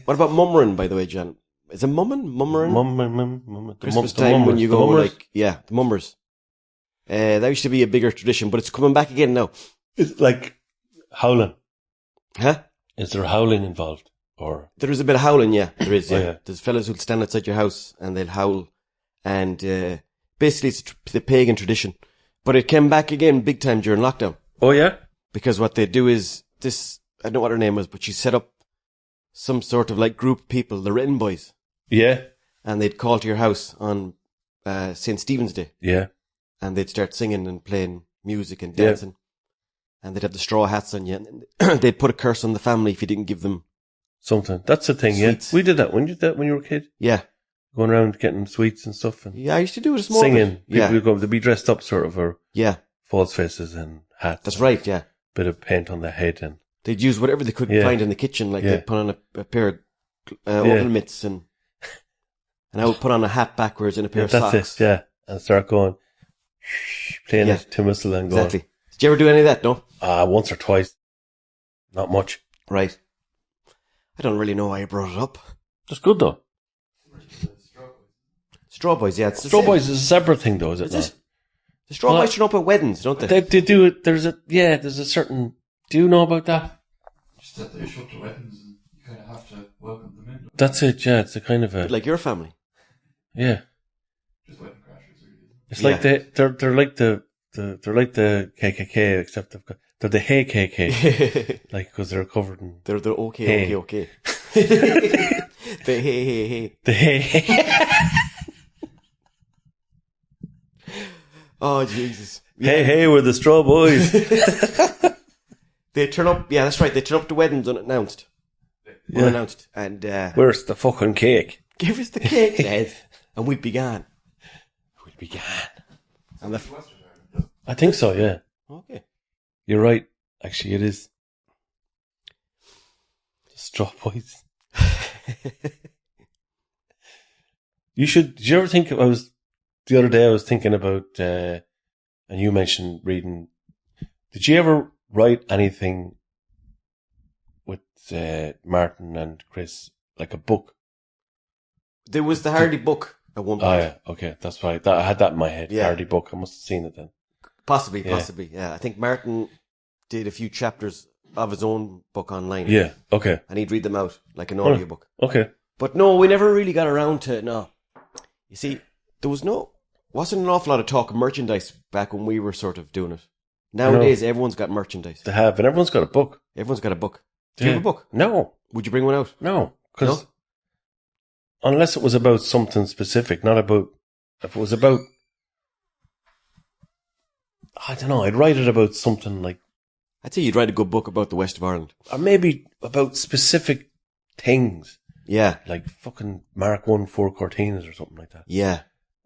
Speaker 3: What about mummering, by the way, John? Is it mumming? Mummering? Christmas time when you go like, the mummers. That used to be a bigger tradition, but it's coming back again now.
Speaker 2: It's like howling.
Speaker 3: Huh?
Speaker 2: Is there howling involved? Or
Speaker 3: there is a bit of howling, yeah. There is, yeah.
Speaker 2: Oh, yeah.
Speaker 3: There's fellas who'll stand outside your house and they'll howl. And basically it's the pagan tradition. But it came back again big time during lockdown.
Speaker 2: Oh, yeah?
Speaker 3: Because what they do is this, I don't know what her name was, but she set up some sort of like group of people, the Written Boys.
Speaker 2: Yeah.
Speaker 3: And they'd call to your house on St. Stephen's Day.
Speaker 2: Yeah.
Speaker 3: And they'd start singing and playing music and dancing. And they'd have the straw hats on you. And they'd put a curse on the family if you didn't give them
Speaker 2: something. That's the thing,
Speaker 3: sweets.
Speaker 2: Yeah. We did that. When you did that when you were a kid?
Speaker 3: Yeah.
Speaker 2: Going around getting sweets and stuff. And
Speaker 3: yeah, I used to do it a small
Speaker 2: singing.
Speaker 3: bit.
Speaker 2: People would go to be dressed up sort of, or false faces and hats.
Speaker 3: That's right, yeah.
Speaker 2: Bit of paint on their head. And
Speaker 3: they'd use whatever they could find in the kitchen. Like they'd put on a pair of oven mitts and I would put on a hat backwards and a pair of socks.
Speaker 2: That's it, yeah. And start going, playing it to whistle and going.
Speaker 3: Exactly. Did you ever do any of that, no?
Speaker 2: Once or twice. Not much.
Speaker 3: Right. I don't really know why you brought it up.
Speaker 2: That's good though.
Speaker 3: Straw Boys, yeah.
Speaker 2: Straw Boys is a separate thing though, is it not?
Speaker 3: The Straw Boys turn up at weddings, don't they?
Speaker 2: They do it. There's a certain, do you know about that?
Speaker 4: Just that they show up to weddings and you kind of have to welcome them in.
Speaker 2: That's it, yeah. It's a kind of a...
Speaker 3: But like your family.
Speaker 2: Yeah.
Speaker 4: Just wedding crashers, really.
Speaker 2: It's like they're like the KKK, except they're the Hey KK. Like, because they're covered in...
Speaker 3: They're okay. The hey.
Speaker 2: The hey.
Speaker 3: Oh, Jesus.
Speaker 2: Yeah. Hey, we're the Straw Boys.
Speaker 3: They turn up, yeah, that's right. They turn up to weddings unannounced.
Speaker 2: Yeah.
Speaker 3: Unannounced. And,
Speaker 2: where's the fucking cake?
Speaker 3: Give us the cake, Dad. And we'd be gone. And
Speaker 2: I think so, yeah.
Speaker 3: Okay.
Speaker 2: You're right. Actually, it is. The Straw Boys. Did you ever think, the other day I was thinking about, and you mentioned reading, did you ever write anything with Martin and Chris, like a book?
Speaker 3: There was the Hardy book at one point.
Speaker 2: Oh, yeah, okay, that's right. I had that in my head, Hardy book. I must have seen it then.
Speaker 3: Possibly, yeah. I think Martin did a few chapters of his own book online.
Speaker 2: Yeah, okay.
Speaker 3: And he'd read them out, like an audiobook.
Speaker 2: Okay.
Speaker 3: But no, we never really got around to it, no. You see, there wasn't an awful lot of talk of merchandise back when we were sort of doing it. Nowadays, everyone's got merchandise.
Speaker 2: They have, and everyone's got a book.
Speaker 3: Everyone's got a book. Do you have a book?
Speaker 2: No.
Speaker 3: Would you bring one out?
Speaker 2: No, because unless it was about something specific, not about, if it was about, I don't know, I'd write it about something like,
Speaker 3: I'd say you'd write a good book about the west of Ireland.
Speaker 2: Or maybe about specific things.
Speaker 3: Yeah.
Speaker 2: Like fucking Mark 1 4 Cortinas or something like that.
Speaker 3: Yeah.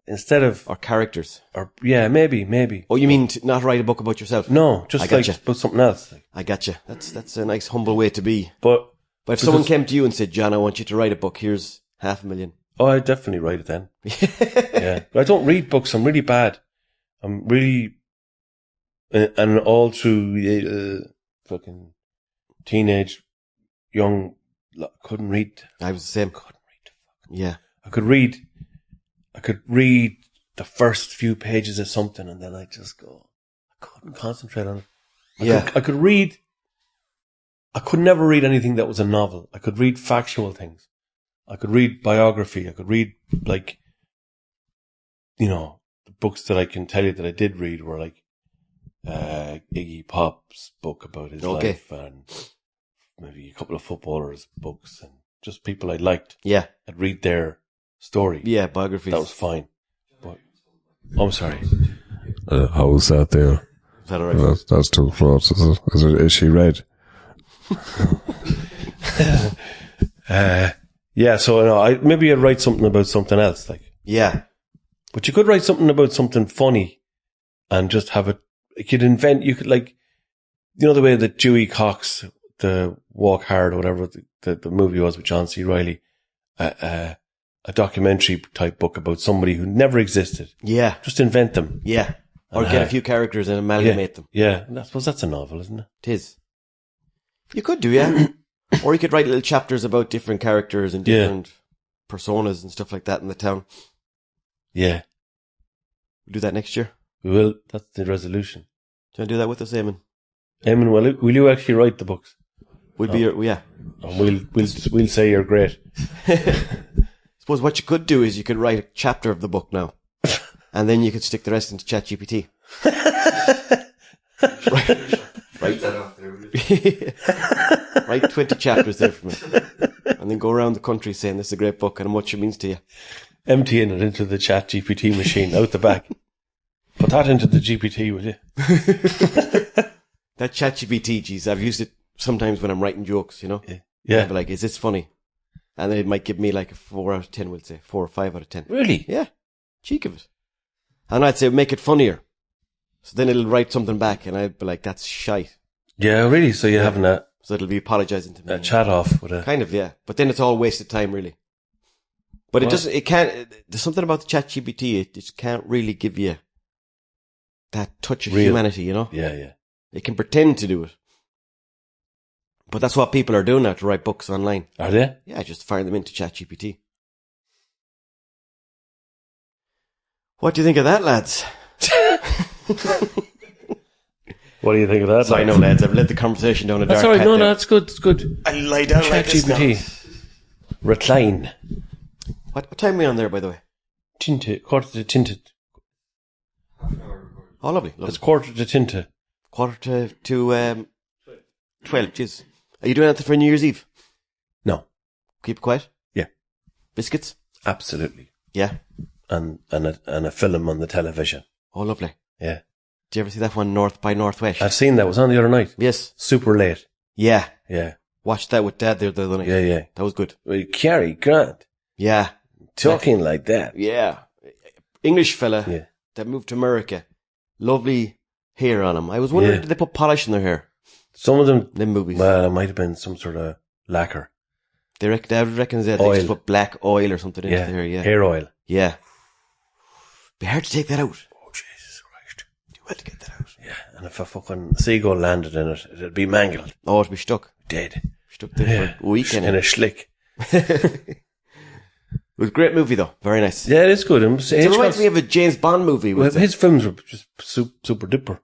Speaker 2: Instead of...
Speaker 3: Or characters.
Speaker 2: Or, yeah, maybe.
Speaker 3: Oh, you mean to not write a book about yourself?
Speaker 2: No, just like about something else.
Speaker 3: I gotcha. That's a nice humble way to be.
Speaker 2: But
Speaker 3: if someone came to you and said, John, I want you to write a book, here's $500,000.
Speaker 2: Oh, I'd definitely write it then. Yeah. But I don't read books, I'm really bad. I'm really... And all through fucking teenage, young, couldn't read.
Speaker 3: I was the same.
Speaker 2: Couldn't read.
Speaker 3: Yeah.
Speaker 2: I could read the first few pages of something and then I just go, couldn't concentrate on it. I could never read anything that was a novel. I could read factual things. I could read biography. I could read, like, you know, the books that I can tell you that I did read were like Iggy Pop's book about his life, and maybe a couple of footballers' books, and just people I liked.
Speaker 3: Yeah.
Speaker 2: I'd read their story.
Speaker 3: Yeah, biographies.
Speaker 2: That was fine. But, I'm sorry.
Speaker 5: How's that there?
Speaker 3: Is that alright?
Speaker 5: That's too close. Is she red?
Speaker 2: Yeah, so maybe I'd write something about something else, like.
Speaker 3: Yeah.
Speaker 2: But you could write something about something funny and just have it, you could like, you know, the way that Dewey Cox, the Walk Hard or whatever the movie was with John C. Reilly, a documentary type book about somebody who never existed.
Speaker 3: Yeah.
Speaker 2: Just invent them.
Speaker 3: Yeah. Or get a few characters and amalgamate them.
Speaker 2: Yeah. And I suppose that's a novel, isn't it?
Speaker 3: It is. You could do, yeah. Or you could write little chapters about different characters and different personas and stuff like that in the town.
Speaker 2: Yeah.
Speaker 3: We'll do that next year.
Speaker 2: We will. That's the resolution.
Speaker 3: Do you want to do that with us, Eamon?
Speaker 2: Eamon, will you actually write the books?
Speaker 3: We'll be your, yeah.
Speaker 2: And we'll say you're great.
Speaker 3: Suppose what you could do is you could write a chapter of the book now. And then you could stick the rest into ChatGPT. Write 20 chapters there for me. And then go around the country saying this is a great book and how much it means to you.
Speaker 2: Emptying it into the ChatGPT machine out the back. Put that into the GPT, will you?
Speaker 3: That ChatGPT, geez, I've used it sometimes when I'm writing jokes, you know?
Speaker 2: Yeah.
Speaker 3: I'd be like, is this funny? And then it might give me like a 4 out of 10, we'll say. 4 or 5 out of 10.
Speaker 2: Really?
Speaker 3: Yeah. Cheek of it. And I'd say, make it funnier. So then it'll write something back and I'd be like, that's shite.
Speaker 2: Yeah, really? So you're having a
Speaker 3: So it'll be apologizing to me.
Speaker 2: chat off with a...
Speaker 3: Kind of, yeah. But then it's all wasted time, really. But there's something about the ChatGPT, it just can't really give you that touch of humanity, you know?
Speaker 2: Yeah, yeah.
Speaker 3: It can pretend to do it. But that's what people are doing now to write books online.
Speaker 2: Are they?
Speaker 3: Yeah, just fire them into ChatGPT. What do you think of that, lads?
Speaker 2: What do you think of that?
Speaker 3: Sorry, no, lads, I've led the conversation down a dark
Speaker 2: That's alright,
Speaker 3: path
Speaker 2: no,
Speaker 3: there.
Speaker 2: that's good, it's good.
Speaker 3: I lie down like this now.
Speaker 2: ChatGPT. Recline.
Speaker 3: What time are we on there, by the way?
Speaker 2: Quarter to tinted.
Speaker 3: Oh, lovely.
Speaker 2: It's quarter to tinted.
Speaker 3: Quarter to 12, jeez. Are you doing anything for New Year's Eve?
Speaker 2: No.
Speaker 3: Keep it quiet?
Speaker 2: Yeah.
Speaker 3: Biscuits?
Speaker 2: Absolutely.
Speaker 3: Yeah.
Speaker 2: And a film on the television.
Speaker 3: Oh, lovely.
Speaker 2: Yeah.
Speaker 3: Did you ever see that one, North by Northwest?
Speaker 2: I've seen that. It was on the other night.
Speaker 3: Yes.
Speaker 2: Super late.
Speaker 3: Yeah.
Speaker 2: Yeah.
Speaker 3: Watched that with Dad the other night.
Speaker 2: Yeah, yeah.
Speaker 3: That was good.
Speaker 2: Well, Cary Grant.
Speaker 3: Yeah.
Speaker 2: Talking like that.
Speaker 3: Yeah. English fella
Speaker 2: Yeah.
Speaker 3: that moved to America. Lovely hair on him. I was wondering, did they put polish in their hair?
Speaker 2: Some of them,
Speaker 3: Them movies.
Speaker 2: well, it might have been some sort of lacquer.
Speaker 3: Dad reckons that
Speaker 2: Oil.
Speaker 3: they just put black oil or something into
Speaker 2: Yeah.
Speaker 3: their hair. Yeah.
Speaker 2: Hair oil.
Speaker 3: Yeah. Be hard to take that out.
Speaker 2: Oh, Jesus Christ.
Speaker 3: Do well to get that out.
Speaker 2: Yeah. And if a fucking seagull landed in it, it'd be mangled.
Speaker 3: Oh, it'd be stuck.
Speaker 2: Dead.
Speaker 3: Stuck there
Speaker 2: Yeah.
Speaker 3: for a week.
Speaker 2: In a schlick.
Speaker 3: It was a great movie, though. Very nice.
Speaker 2: Yeah, it is good.
Speaker 3: It reminds me of a James Bond movie.
Speaker 2: Well, his films were just super duper.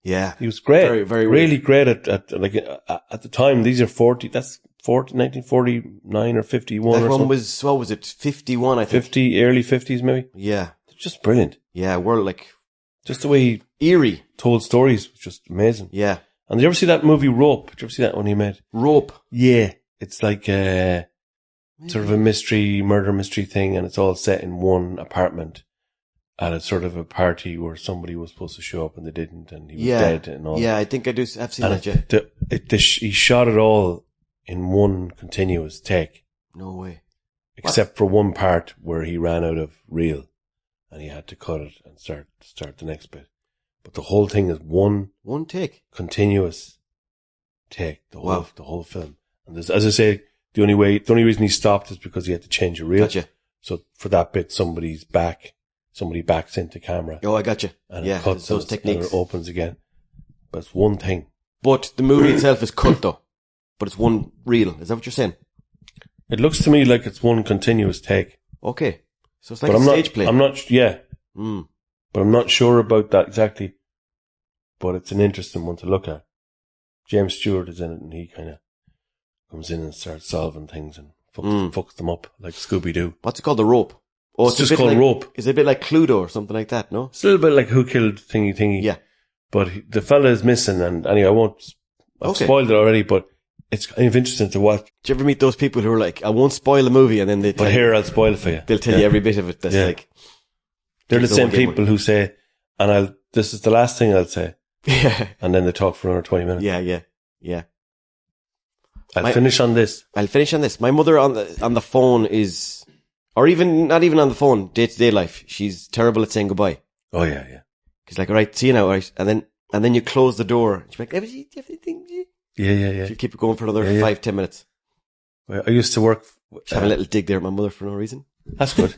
Speaker 3: Yeah.
Speaker 2: He was great.
Speaker 3: Very, very
Speaker 2: really great at the time. These are 1949 or 51
Speaker 3: That
Speaker 2: or
Speaker 3: one
Speaker 2: something.
Speaker 3: was, what was it, 51, I think.
Speaker 2: 50, early 50s maybe.
Speaker 3: Yeah.
Speaker 2: It's just brilliant.
Speaker 3: Yeah, we're like
Speaker 2: Just the way he
Speaker 3: eerie.
Speaker 2: told stories was just amazing.
Speaker 3: Yeah.
Speaker 2: And did you ever see that movie Rope? Did you ever see that one he made?
Speaker 3: Rope.
Speaker 2: Yeah. It's like sort of a murder mystery thing, and it's all set in one apartment at a sort of a party where somebody was supposed to show up and they didn't, and he was dead and all.
Speaker 3: Yeah, I think I've seen
Speaker 2: And
Speaker 3: that, yeah.
Speaker 2: he shot it all in one continuous take,
Speaker 3: No way.
Speaker 2: except for one part where he ran out of reel and he had to cut it and start the next bit. But the whole thing is one
Speaker 3: One take.
Speaker 2: continuous take, the whole film. And there's, as I say, the only reason he stopped is because he had to change a reel.
Speaker 3: Gotcha.
Speaker 2: So for that bit, somebody backs into camera.
Speaker 3: Oh, I gotcha.
Speaker 2: And
Speaker 3: Yeah,
Speaker 2: it cuts
Speaker 3: those
Speaker 2: and
Speaker 3: techniques.
Speaker 2: it opens again. But it's one thing.
Speaker 3: But the movie itself is cut, though. But it's one reel. Is that what you're saying?
Speaker 2: It looks to me like it's one continuous take.
Speaker 3: Okay. So it's like
Speaker 2: But
Speaker 3: a stage play.
Speaker 2: I'm not, yeah.
Speaker 3: Mm.
Speaker 2: But I'm not sure about that exactly. but it's an interesting one to look at. James Stewart is in it, and he kind of comes in and starts solving things and fucks them up like Scooby-Doo.
Speaker 3: What's it called? The Rope. Oh,
Speaker 2: It's just
Speaker 3: a bit
Speaker 2: called
Speaker 3: like,
Speaker 2: Rope.
Speaker 3: Is it a bit like Cluedo or something like that, no?
Speaker 2: It's a little bit like Who Killed Thingy.
Speaker 3: Yeah.
Speaker 2: But the fella is missing, and anyway, I've spoiled it already, but it's kind of interesting to watch.
Speaker 3: Do you ever meet those people who are like, I won't spoil a movie, and then they
Speaker 2: But here, I'll spoil it for you.
Speaker 3: they'll tell you every bit of it. That's like...
Speaker 2: They're the
Speaker 3: Keep
Speaker 2: same
Speaker 3: the whole game
Speaker 2: people who say, and this is the last thing I'll say.
Speaker 3: Yeah.
Speaker 2: And then they talk for another 20 minutes.
Speaker 3: Yeah.
Speaker 2: I'll finish on this.
Speaker 3: My mother on the phone is, or even, not even on the phone, day-to-day life, she's terrible at saying goodbye.
Speaker 2: Oh, yeah.
Speaker 3: She's like, all right, see you now, all right? And then you close the door. She's like, everything.
Speaker 2: Yeah.
Speaker 3: She'll keep it going for another 5-10 minutes.
Speaker 2: Well, I used to work...
Speaker 3: Just have a little dig there at my mother for no reason.
Speaker 2: That's good.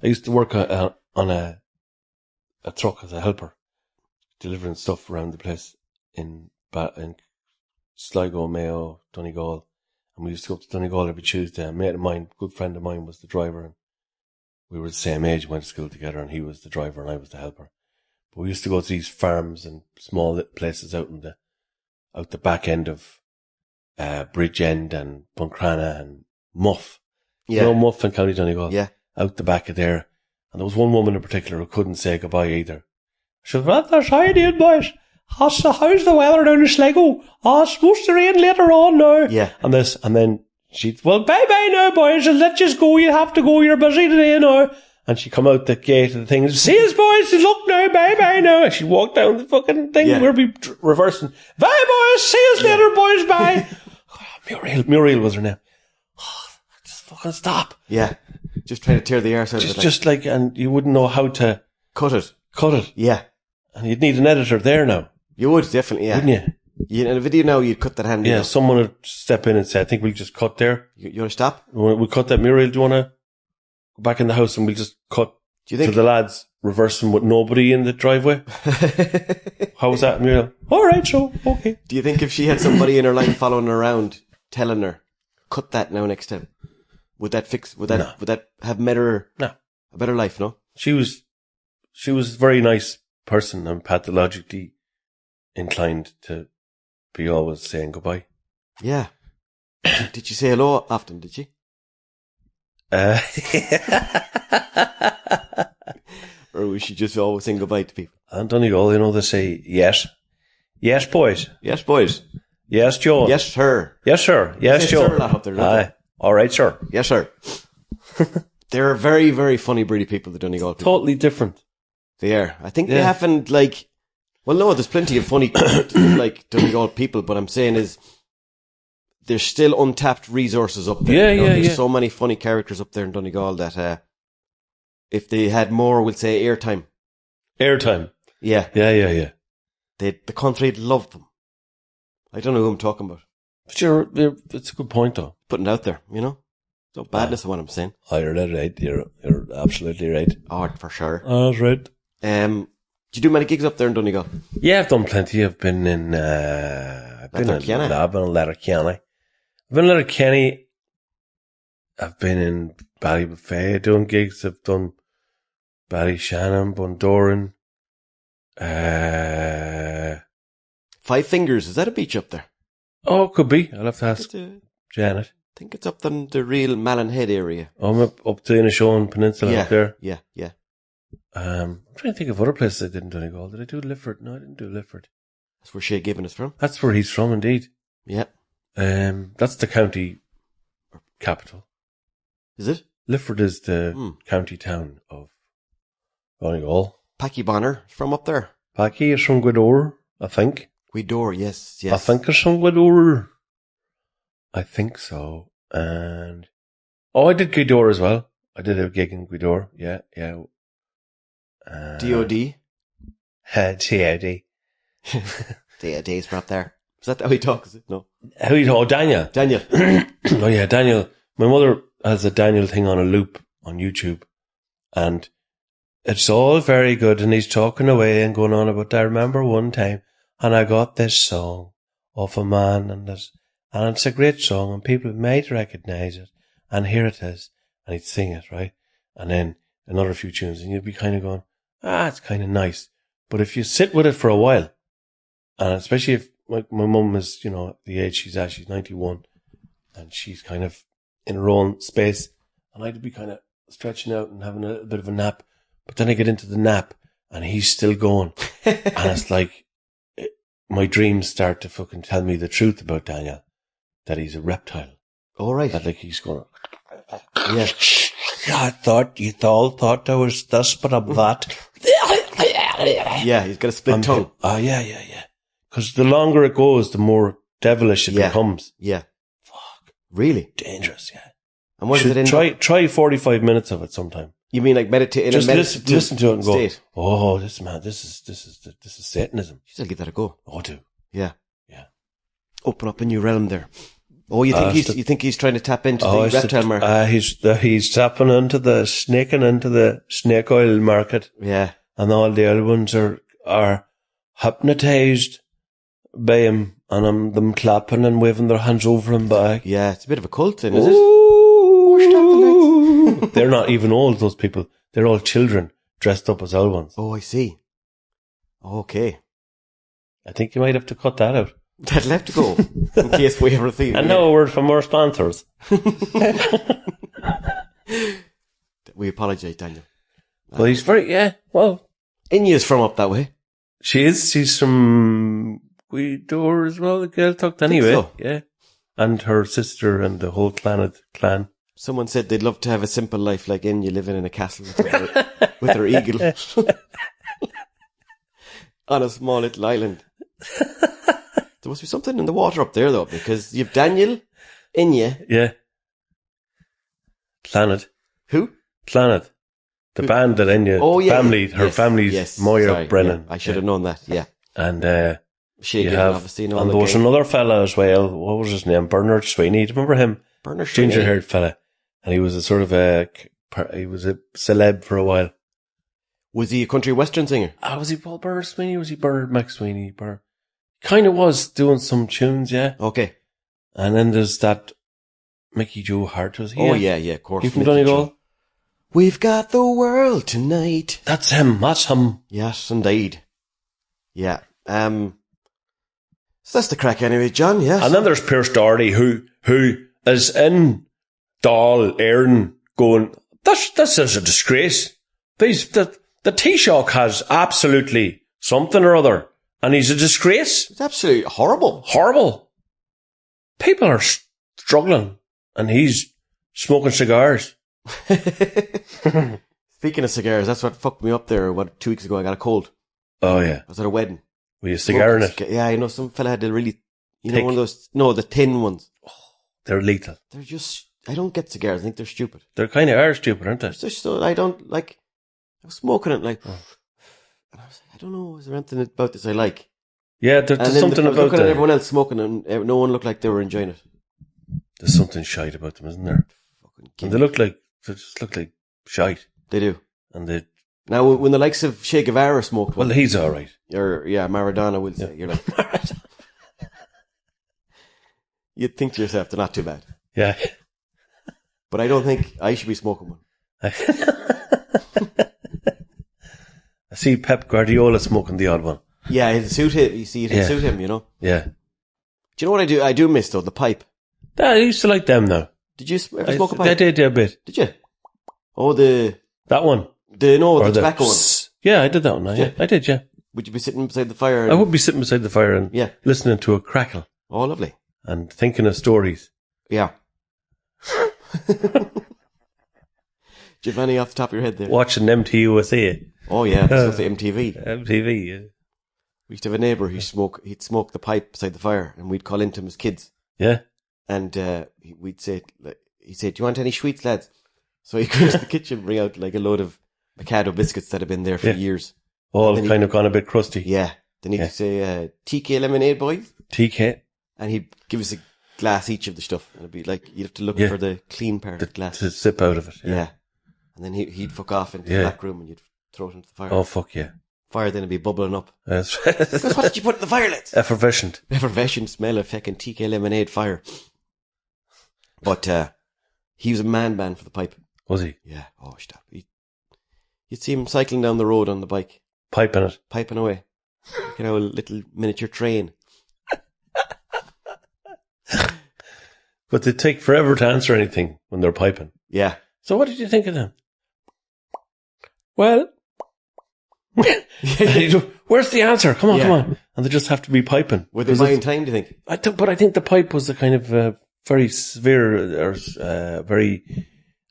Speaker 2: I used to work on a truck as a helper, delivering stuff around the place in Sligo, Mayo, Donegal. And we used to go up to Donegal every Tuesday. A mate of mine, good friend of mine, was the driver. And we were the same age, went to school together, and he was the driver and I was the helper. But we used to go to these farms and small little places out the back end of Bridgend and Buncrana and Muff.
Speaker 3: Yeah.
Speaker 2: You know Muff in County Donegal?
Speaker 3: Yeah.
Speaker 2: Out the back of there. And there was one woman in particular who couldn't say goodbye either. She was, "What the how you doing, boys? How's the weather down in Sligo? Oh, it's supposed to rain later on now."
Speaker 3: Yeah.
Speaker 2: And then she'd, "Well, bye now, boys. Let's just go. You have to go. You're busy today now." And she'd come out the gate of the thing and say, "See us, boys. Look now. Bye now." And she'd walk down the fucking thing.
Speaker 3: Yeah.
Speaker 2: We'll be reversing. "Bye, boys. See us later, boys. Bye." Muriel was her name. Oh, just fucking stop.
Speaker 3: Yeah. Just trying to tear the arse out of it.
Speaker 2: Just like, and you wouldn't know how to
Speaker 3: cut it. Yeah.
Speaker 2: And you'd need an editor there now.
Speaker 3: You would, definitely, yeah.
Speaker 2: Wouldn't you?
Speaker 3: In a video now, you'd cut that hand.
Speaker 2: Yeah, someone would step in and say, "I think we'll just cut there.
Speaker 3: You want to stop?
Speaker 2: We'll cut that. Muriel, do you want to go back in the house and we'll just cut
Speaker 3: Do you think?
Speaker 2: to the lads reversing with nobody in the driveway?" How was that, Muriel? All right, so, okay.
Speaker 3: Do you think if she had somebody in her life following her around, telling her, "Cut that now next time," would that have made her
Speaker 2: No.
Speaker 3: a better life, no?
Speaker 2: She was a very nice person and pathologically inclined to be always saying goodbye.
Speaker 3: Yeah. Did she say hello often, did she? Or was she just always saying goodbye to people?
Speaker 2: And Donegal, they say, "Yes. Yes, boys.
Speaker 3: Yes, boys.
Speaker 2: Yes, Joe.
Speaker 3: Yes, sir.
Speaker 2: Yes, sir. Yes,
Speaker 3: They say
Speaker 2: Joe."
Speaker 3: sir a lot up there, don't
Speaker 2: Aye. All right, sir.
Speaker 3: Yes, sir. They're very, very funny, breedy people, the Donegal people.
Speaker 2: Totally different.
Speaker 3: They are. I think they
Speaker 2: Yeah.
Speaker 3: haven't, like... Well, no, there's plenty of funny, like, Donegal people, but I'm saying is... There's still untapped resources up there.
Speaker 2: Yeah,
Speaker 3: There's
Speaker 2: yeah.
Speaker 3: so many funny characters up there in Donegal that if they had more, we'll say, airtime.
Speaker 2: Airtime.
Speaker 3: Yeah.
Speaker 2: Yeah.
Speaker 3: The country'd love them. I don't know who I'm talking about.
Speaker 2: But it's a good point, though.
Speaker 3: Putting it out there, No badness of what I'm saying.
Speaker 2: Oh, you're dead right. You're absolutely right.
Speaker 3: Oh, for sure.
Speaker 2: Oh, that's right.
Speaker 3: Do you do many gigs up there in Donegal?
Speaker 2: Yeah, I've done plenty. I've been in,
Speaker 3: Letterkenny.
Speaker 2: I've been in Letterkenny. I've been in Letterkenny. I've been in Ballybuffet doing gigs. I've done Ballyshannon, Bundoran.
Speaker 3: Five Fingers, is that a beach up there?
Speaker 2: Oh, it could be. I'll have to ask
Speaker 3: I
Speaker 2: Janet.
Speaker 3: think it's up in the real Malin Head area.
Speaker 2: I'm up to Inishowen Peninsula up there.
Speaker 3: Yeah.
Speaker 2: I'm trying to think of other places I did in Donegal. Did I do Lifford? No, I didn't do Lifford.
Speaker 3: That's where Shay Gibbon is from.
Speaker 2: That's where he's from, indeed.
Speaker 3: Yeah.
Speaker 2: That's the county capital.
Speaker 3: Is it?
Speaker 2: Lifford is the county town of Donegal.
Speaker 3: Packy Bonner is from up there.
Speaker 2: Packy is from Gweedore, I think.
Speaker 3: Gweedore, yes.
Speaker 2: I think it's from Gweedore. I think so. And I did Gweedore as well. I did a gig in Gweedore. Yeah.
Speaker 3: DOD.
Speaker 2: TOD.
Speaker 3: DOD is from up there. Is that how he talks? Is it? No.
Speaker 2: How you talk? Daniel.
Speaker 3: Daniel.
Speaker 2: Oh yeah, Daniel. My mother has a Daniel thing on a loop on YouTube, and it's all very good, and he's talking away and going on about, "I remember one time, and I got this song off a man, and it's a great song, and people might recognise it, and here it is," and he'd sing it, right? And then another few tunes, and you'd be kind of going, it's kind of nice. But if you sit with it for a while, And especially if my mum is, you know, the age she's at, she's 91, and she's kind of in her own space, and I'd be kind of stretching out and having a bit of a nap. But then I get into the nap, and he's still going. And it's like, my dreams start to fucking tell me the truth about Daniel, that he's a reptile.
Speaker 3: All right.
Speaker 2: That like he's going,
Speaker 3: Yeah.
Speaker 2: you all thought I was this, but I'm that.
Speaker 3: Yeah, he's got a split tongue.
Speaker 2: Oh, yeah. Because the longer it goes, the more devilish it
Speaker 3: Yeah.
Speaker 2: becomes.
Speaker 3: Yeah.
Speaker 2: Fuck.
Speaker 3: Really?
Speaker 2: Dangerous, yeah.
Speaker 3: And what does it
Speaker 2: Should
Speaker 3: end up?
Speaker 2: try 45 minutes of it sometime.
Speaker 3: You mean like meditate in
Speaker 2: Just
Speaker 3: a meditative
Speaker 2: listen to it and go,
Speaker 3: state?
Speaker 2: oh, this is Satanism.
Speaker 3: You still give that a go.
Speaker 2: Oh, do.
Speaker 3: Yeah.
Speaker 2: Yeah.
Speaker 3: Open up a new realm there. Oh, you think he's trying to tap into the
Speaker 2: it's
Speaker 3: reptile market?
Speaker 2: He's tapping into snaking into the snake oil market,
Speaker 3: Yeah.
Speaker 2: and all the other ones are hypnotized by him, and them clapping and waving their hands over him back.
Speaker 3: Yeah, it's a bit of a cult then, is it?
Speaker 2: They're not even old, those people. They're all children dressed up as old ones.
Speaker 3: Oh, I see. Okay.
Speaker 2: I think you might have to cut that out.
Speaker 3: That'll have to go, in case we ever see.
Speaker 2: And now a word from our sponsors.
Speaker 3: We apologise, Daniel.
Speaker 2: Well, he's well,
Speaker 3: Inya's from up that way.
Speaker 2: she's from Guidor as well, the Gaeltacht anyway.
Speaker 3: so.
Speaker 2: Yeah. And her sister and the whole clan.
Speaker 3: Someone said they'd love to have a simple life like Inya, living in a castle with her eagle on a small little island. There must be something in the water up there, though, because you've Daniel, Inya.
Speaker 2: Yeah. Planet.
Speaker 3: Who?
Speaker 2: Planet. The
Speaker 3: Who?
Speaker 2: band that Enya,
Speaker 3: Oh, yeah.
Speaker 2: family, her
Speaker 3: Yes,
Speaker 2: family's
Speaker 3: yes,
Speaker 2: Moira
Speaker 3: sorry,
Speaker 2: Brennan.
Speaker 3: yeah, I should have known that, yeah.
Speaker 2: And,
Speaker 3: Shagan,
Speaker 2: you have,
Speaker 3: obviously, and
Speaker 2: and
Speaker 3: all
Speaker 2: there
Speaker 3: the
Speaker 2: was
Speaker 3: gang.
Speaker 2: another fella as well. What was his name? Bernard Sweeney. Do you remember him?
Speaker 3: Bernard Sweeney.
Speaker 2: Ginger-haired fella. And he was a sort of he was a celeb for a while.
Speaker 3: Was he a country western singer?
Speaker 2: Was he Paul Bernard Sweeney? Was he Bernard McSweeney? Kind of was doing some tunes, yeah.
Speaker 3: Okay.
Speaker 2: And then there's that Mickey Joe Hart, was he?
Speaker 3: Oh, yeah, of course.
Speaker 2: He from
Speaker 3: Mickey
Speaker 2: Donegal?
Speaker 3: Joe. We've got the world tonight.
Speaker 2: That's him.
Speaker 3: Yes, indeed. Yeah. So that's the crack anyway, John, yes.
Speaker 2: And then there's Pierce Doherty, who is in Dáil, Éireann, going, this is a disgrace. The Taoiseach has absolutely something or other, and he's a disgrace.
Speaker 3: It's absolutely horrible.
Speaker 2: Horrible. People are struggling, and he's smoking cigars.
Speaker 3: Speaking of cigars, that's what fucked me up there. 2 weeks ago, I got a cold.
Speaker 2: Oh, yeah.
Speaker 3: I was at a wedding.
Speaker 2: With a cigar in it.
Speaker 3: Yeah, you know, some fella had a really,
Speaker 2: Thick.
Speaker 3: one of those, no, the thin ones.
Speaker 2: They're lethal.
Speaker 3: They're just, I don't get cigars. I think they're stupid.
Speaker 2: They're kind of are stupid, aren't they?
Speaker 3: It's just so, I don't, like, I was smoking it, like, and I was like, I don't know, is there anything about this I like?
Speaker 2: Yeah, there's
Speaker 3: And then
Speaker 2: something
Speaker 3: I was
Speaker 2: about
Speaker 3: looking at
Speaker 2: them.
Speaker 3: everyone else smoking and no one looked like they were enjoying it.
Speaker 2: There's something shite about them, isn't there?
Speaker 3: Fucking
Speaker 2: And
Speaker 3: kidding.
Speaker 2: they just look like shite.
Speaker 3: They do.
Speaker 2: And they,
Speaker 3: Now, when the likes of Che Guevara smoked
Speaker 2: well,
Speaker 3: one,
Speaker 2: he's alright.
Speaker 3: or, yeah, Maradona will say, you're like, you'd think to yourself, they're not too bad.
Speaker 2: Yeah.
Speaker 3: But I don't think I should be smoking one.
Speaker 2: I see Pep Guardiola smoking the odd one.
Speaker 3: Yeah, it'd suit him. You see, it'd
Speaker 2: Yeah.
Speaker 3: suit him, you know.
Speaker 2: Yeah.
Speaker 3: Do you know what I do? I do miss, though, the pipe.
Speaker 2: I used to like them now.
Speaker 3: Did you ever smoke a pipe?
Speaker 2: I did a bit.
Speaker 3: Did you? Oh, the
Speaker 2: That one.
Speaker 3: tobacco one.
Speaker 2: Yeah, I did that one.
Speaker 3: Yeah.
Speaker 2: I did, yeah.
Speaker 3: Would you be sitting beside the fire? And,
Speaker 2: I would be sitting beside the fire and
Speaker 3: Yeah.
Speaker 2: listening to a crackle
Speaker 3: Oh, lovely.
Speaker 2: and thinking of stories.
Speaker 3: Yeah. Do you have any off the top of your head there?
Speaker 2: Watching MTUSA.
Speaker 3: Oh, yeah, that's the MTV.
Speaker 2: MTV, yeah.
Speaker 3: We used to have a neighbour who'd smoke the pipe beside the fire, and we'd call into him as kids.
Speaker 2: Yeah.
Speaker 3: And we'd say, he'd say, do you want any sweets, lads? So he'd go into the kitchen, bring out like a load of Mikado biscuits that had been there for
Speaker 2: Yeah.
Speaker 3: years.
Speaker 2: All
Speaker 3: then
Speaker 2: kind of gone a bit crusty.
Speaker 3: Yeah. Then he'd
Speaker 2: Yeah.
Speaker 3: say, TK lemonade, boys.
Speaker 2: TK.
Speaker 3: And he'd give us a glass each of the stuff. And it'd be like, you'd have to look
Speaker 2: Yeah.
Speaker 3: for the clean part of the glass.
Speaker 2: To sip out of it.
Speaker 3: Yeah. And then he'd fuck off into
Speaker 2: Yeah.
Speaker 3: the back room and you'd throw it into the fire.
Speaker 2: Oh, fuck yeah.
Speaker 3: Fire then would be bubbling up.
Speaker 2: That's
Speaker 3: What did you put in the fire, lads?
Speaker 2: effervescent.
Speaker 3: Effervescent smell of fucking TK lemonade fire. But he was a man for the pipe.
Speaker 2: Was he?
Speaker 3: Yeah. Oh, stop. You'd see him cycling down the road on the bike,
Speaker 2: Piping it.
Speaker 3: piping away. You know, a little miniature train.
Speaker 2: But they take forever to answer anything when they're piping.
Speaker 3: Yeah.
Speaker 2: So what did you think of them? Well, where's the answer? Come on,
Speaker 3: Yeah.
Speaker 2: come on. And they just have to be piping.
Speaker 3: Were they buying time, do you think?
Speaker 2: But I think the pipe was a kind of very severe or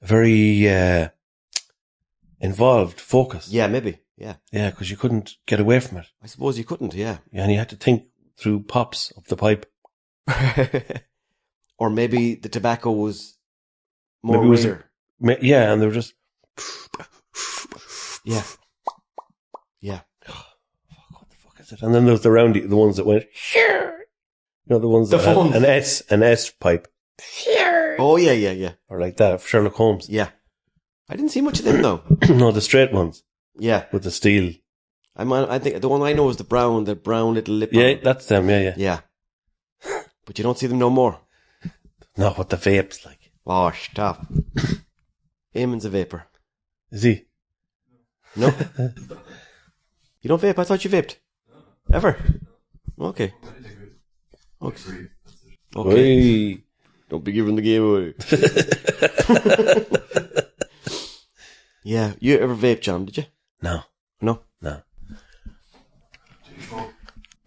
Speaker 2: very involved focus.
Speaker 3: Yeah, maybe. Yeah.
Speaker 2: Yeah, because you couldn't get away from it.
Speaker 3: I suppose you couldn't, yeah.
Speaker 2: And you had to think through pops of the pipe.
Speaker 3: Or maybe the tobacco was more
Speaker 2: Maybe it was-
Speaker 3: rare.
Speaker 2: Yeah, and they were just...
Speaker 3: Yeah. Yeah.
Speaker 2: What the fuck is it? And then there was the roundy, the ones that went... You know, the ones
Speaker 3: The
Speaker 2: that had
Speaker 3: phone.
Speaker 2: an S pipe.
Speaker 3: Oh, yeah.
Speaker 2: Or like that, of Sherlock Holmes.
Speaker 3: Yeah. I didn't see much of them, though.
Speaker 2: No, the straight ones
Speaker 3: Yeah.
Speaker 2: with the steel.
Speaker 3: I think the one I know is the brown little lip.
Speaker 2: Yeah,
Speaker 3: on.
Speaker 2: that's them, yeah.
Speaker 3: Yeah. But you don't see them no more.
Speaker 2: Not what the vape's like.
Speaker 3: Oh, stop. Eamon's a vapor.
Speaker 2: Is he?
Speaker 3: No? You don't vape? I thought you vaped. Ever? Okay. Okay. Okay.
Speaker 2: Oi.
Speaker 3: Don't be giving the game away. Yeah. You ever vape, John, did you?
Speaker 2: No.
Speaker 3: No?
Speaker 2: No.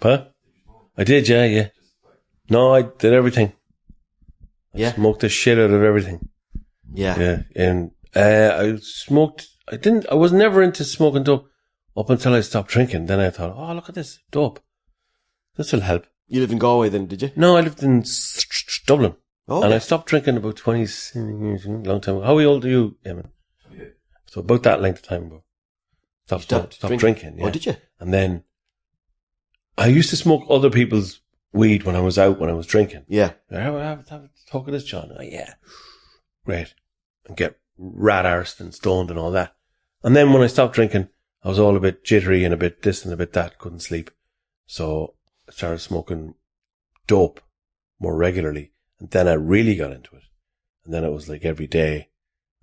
Speaker 2: Huh? I did, yeah. No, I did everything.
Speaker 3: Yeah.
Speaker 2: Smoked the shit out of everything.
Speaker 3: Yeah.
Speaker 2: Yeah. And I smoked, I was never into smoking dope up until I stopped drinking. Then I thought, oh, look at this, dope. This will help.
Speaker 3: You lived in Galway then, did you?
Speaker 2: No, I lived in Dublin.
Speaker 3: Oh.
Speaker 2: And I stopped drinking about 20 years, a long time ago. How old are you, Eamon? So about that length of time ago. Stopped drinking. Yeah.
Speaker 3: Oh, did you?
Speaker 2: And then I used to smoke other people's weed when I was out, when I was drinking.
Speaker 3: Yeah.
Speaker 2: Have a talk of this, John. Oh, yeah. Great. And get rat-arsed and stoned and all that. And then when I stopped drinking, I was all a bit jittery and a bit this and a bit that. Couldn't sleep. So I started smoking dope more regularly. And then I really got into it. And then it was like every day.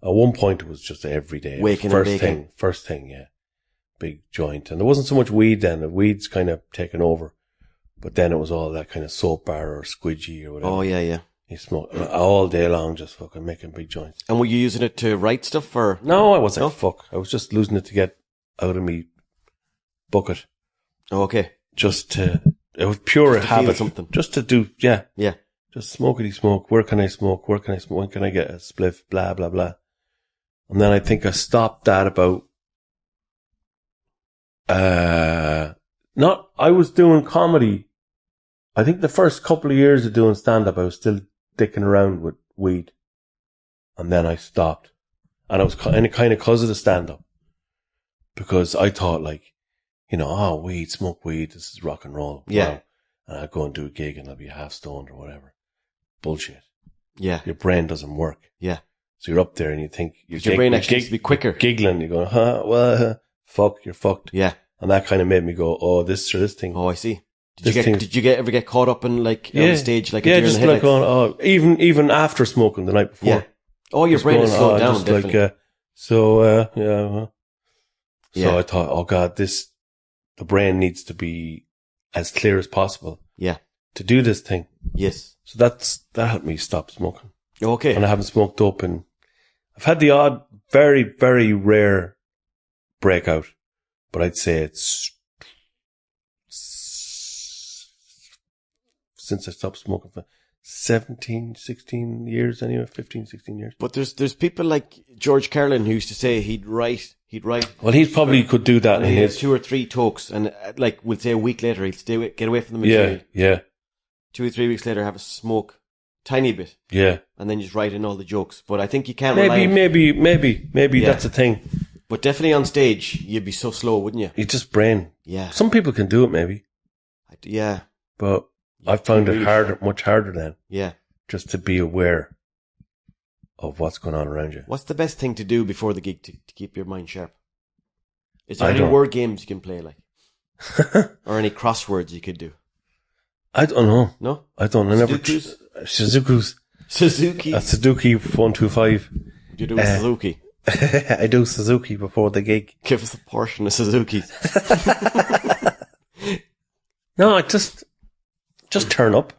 Speaker 2: At one point, it was just every day.
Speaker 3: Waking and baking.
Speaker 2: First thing, yeah. Big joint. And there wasn't so much weed then. The weed's kind of taken over. But then it was all that kind of soap bar or squidgy or whatever.
Speaker 3: Oh, yeah.
Speaker 2: You smoke all day long, just fucking making big joints.
Speaker 3: And were you using it to write stuff or?
Speaker 2: No, I wasn't.
Speaker 3: No?
Speaker 2: Fuck. I was just losing it to get out of me bucket.
Speaker 3: Oh, okay.
Speaker 2: It was pure
Speaker 3: Just to feel
Speaker 2: habit.
Speaker 3: something.
Speaker 2: Just to do, yeah.
Speaker 3: Yeah.
Speaker 2: Just smokety smoke. Where can I smoke? Where can I smoke? When can I get a spliff? Blah, blah, blah. And then I think I stopped that about, I was doing comedy. I think the first couple of years of doing stand-up, I was still dicking around with weed. And then I stopped. And it was kind of because of the stand-up. Because I thought like, weed, smoke weed, this is rock and roll.
Speaker 3: Yeah.
Speaker 2: Wow. And I'd go and do a gig and I'd be half stoned or whatever. Bullshit.
Speaker 3: Yeah.
Speaker 2: Your brain doesn't work.
Speaker 3: Yeah.
Speaker 2: So you're up there and you think...
Speaker 3: Your brain actually needs to be quicker.
Speaker 2: Giggling. You're going, fuck, you're fucked.
Speaker 3: Yeah.
Speaker 2: And that kind of made me go, oh, this thing.
Speaker 3: Oh, I see. Did you ever get caught up in like on the stage like a deer in the
Speaker 2: just
Speaker 3: headlights?
Speaker 2: like going, even after smoking the night before.
Speaker 3: Yeah. Oh, your brain is slowed down, definitely.
Speaker 2: So
Speaker 3: Yeah.
Speaker 2: I thought, oh God, the brain needs to be as clear as possible.
Speaker 3: Yeah.
Speaker 2: To do this thing.
Speaker 3: Yes.
Speaker 2: So that helped me stop smoking.
Speaker 3: Okay.
Speaker 2: And I haven't smoked dope I've had the odd, very, very rare breakout, but I'd say it's since I stopped smoking for 16 years anyway, 15, 16 years.
Speaker 3: But there's people like George Carlin who used to say he'd write.
Speaker 2: Well, he probably could do that in
Speaker 3: He has
Speaker 2: his.
Speaker 3: 2 or 3 tokes, and like we'll say a week later he'll get away from the material.
Speaker 2: Yeah.
Speaker 3: 2 or 3 weeks later have a smoke, tiny bit,
Speaker 2: Yeah.
Speaker 3: and then just write in all the jokes. But I think you can't
Speaker 2: Maybe
Speaker 3: Yeah.
Speaker 2: that's a thing.
Speaker 3: But definitely on stage you'd be so slow, wouldn't you?
Speaker 2: It's just brain.
Speaker 3: Yeah.
Speaker 2: Some people can do it maybe,
Speaker 3: Yeah.
Speaker 2: but I found it
Speaker 3: Really?
Speaker 2: much harder then,
Speaker 3: Yeah.
Speaker 2: just to be aware of what's going on around you.
Speaker 3: What's the best thing to do before the gig to keep your mind sharp? Is
Speaker 2: I
Speaker 3: there any
Speaker 2: don't-
Speaker 3: word games you can play, like? Or any crosswords you could do?
Speaker 2: I don't know.
Speaker 3: No?
Speaker 2: I don't. I never.
Speaker 3: Sudokus?
Speaker 2: Suzuki's.
Speaker 3: Suzuki?
Speaker 2: That's Suzuki 125.
Speaker 3: You do Suzuki.
Speaker 2: I do Suzuki before the gig.
Speaker 3: Give us a portion of Suzuki.
Speaker 2: No, just turn up.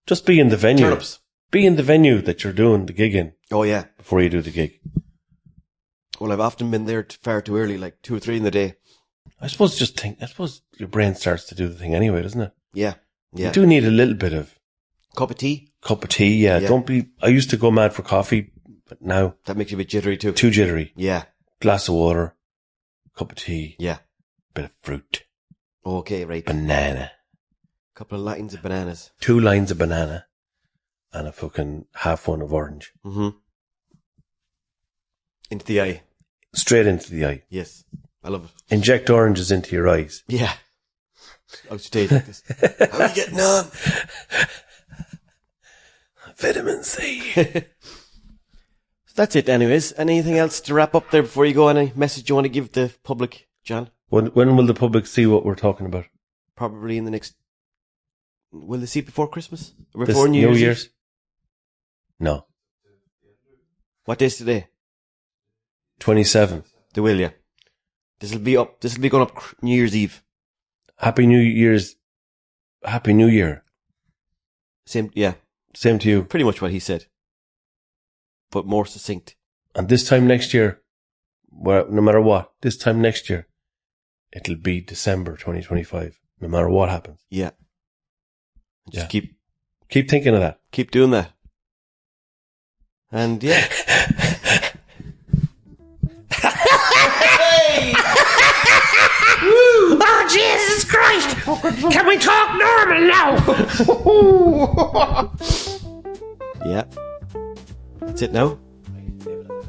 Speaker 2: Just be in the venue.
Speaker 3: Turnips.
Speaker 2: Be in the venue that you're doing the gig in
Speaker 3: Oh, yeah.
Speaker 2: before you do the gig.
Speaker 3: Well, I've often been there far too early, like 2 or 3 in the day.
Speaker 2: I suppose your brain starts to do the thing anyway, doesn't it?
Speaker 3: Yeah. Yeah.
Speaker 2: You do need a little bit of
Speaker 3: Cup of tea.
Speaker 2: cup of tea, yeah.
Speaker 3: Yeah.
Speaker 2: I used to go mad for coffee, but now,
Speaker 3: That makes you a bit jittery too.
Speaker 2: too jittery.
Speaker 3: Yeah.
Speaker 2: Glass of water, cup of tea,
Speaker 3: Yeah.
Speaker 2: bit of fruit,
Speaker 3: Okay, right.
Speaker 2: banana,
Speaker 3: Couple of lines of bananas.
Speaker 2: 2 lines of banana, and a fucking half one of orange.
Speaker 3: Mm-hmm. Into the eye.
Speaker 2: Straight into the eye.
Speaker 3: Yes. I love it.
Speaker 2: Inject oranges into your eyes.
Speaker 3: Yeah. Out stage like this. How are you getting on?
Speaker 2: Vitamin C.
Speaker 3: So that's it anyways. Anything else to wrap up there before you go? Any message you want to give the public, John?
Speaker 2: When will the public see what we're talking about?
Speaker 3: Probably in the next... Will they see it before Christmas? Or before New
Speaker 2: New
Speaker 3: Year's?
Speaker 2: Year's? No.
Speaker 3: What day is today?
Speaker 2: 27th.
Speaker 3: They will, yeah. This will be going up New Year's Eve.
Speaker 2: Happy New Year's. Happy New Year.
Speaker 3: Same, yeah.
Speaker 2: Same to you.
Speaker 3: Pretty much what he said. But more succinct.
Speaker 2: And this time next year, well, no matter what, this time next year, it'll be December 2025. No matter what happens.
Speaker 3: Yeah. Just keep
Speaker 2: thinking of that.
Speaker 3: Keep doing that. And yeah.
Speaker 6: Oh, Jesus Christ! Can we talk normal now?
Speaker 3: Yeah. That's it now.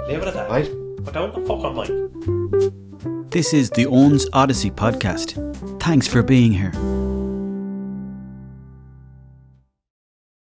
Speaker 2: Leave it at that.
Speaker 3: Right.
Speaker 2: Put down the fucking mic.
Speaker 1: This is the Owens Odyssey podcast. Thanks for being here.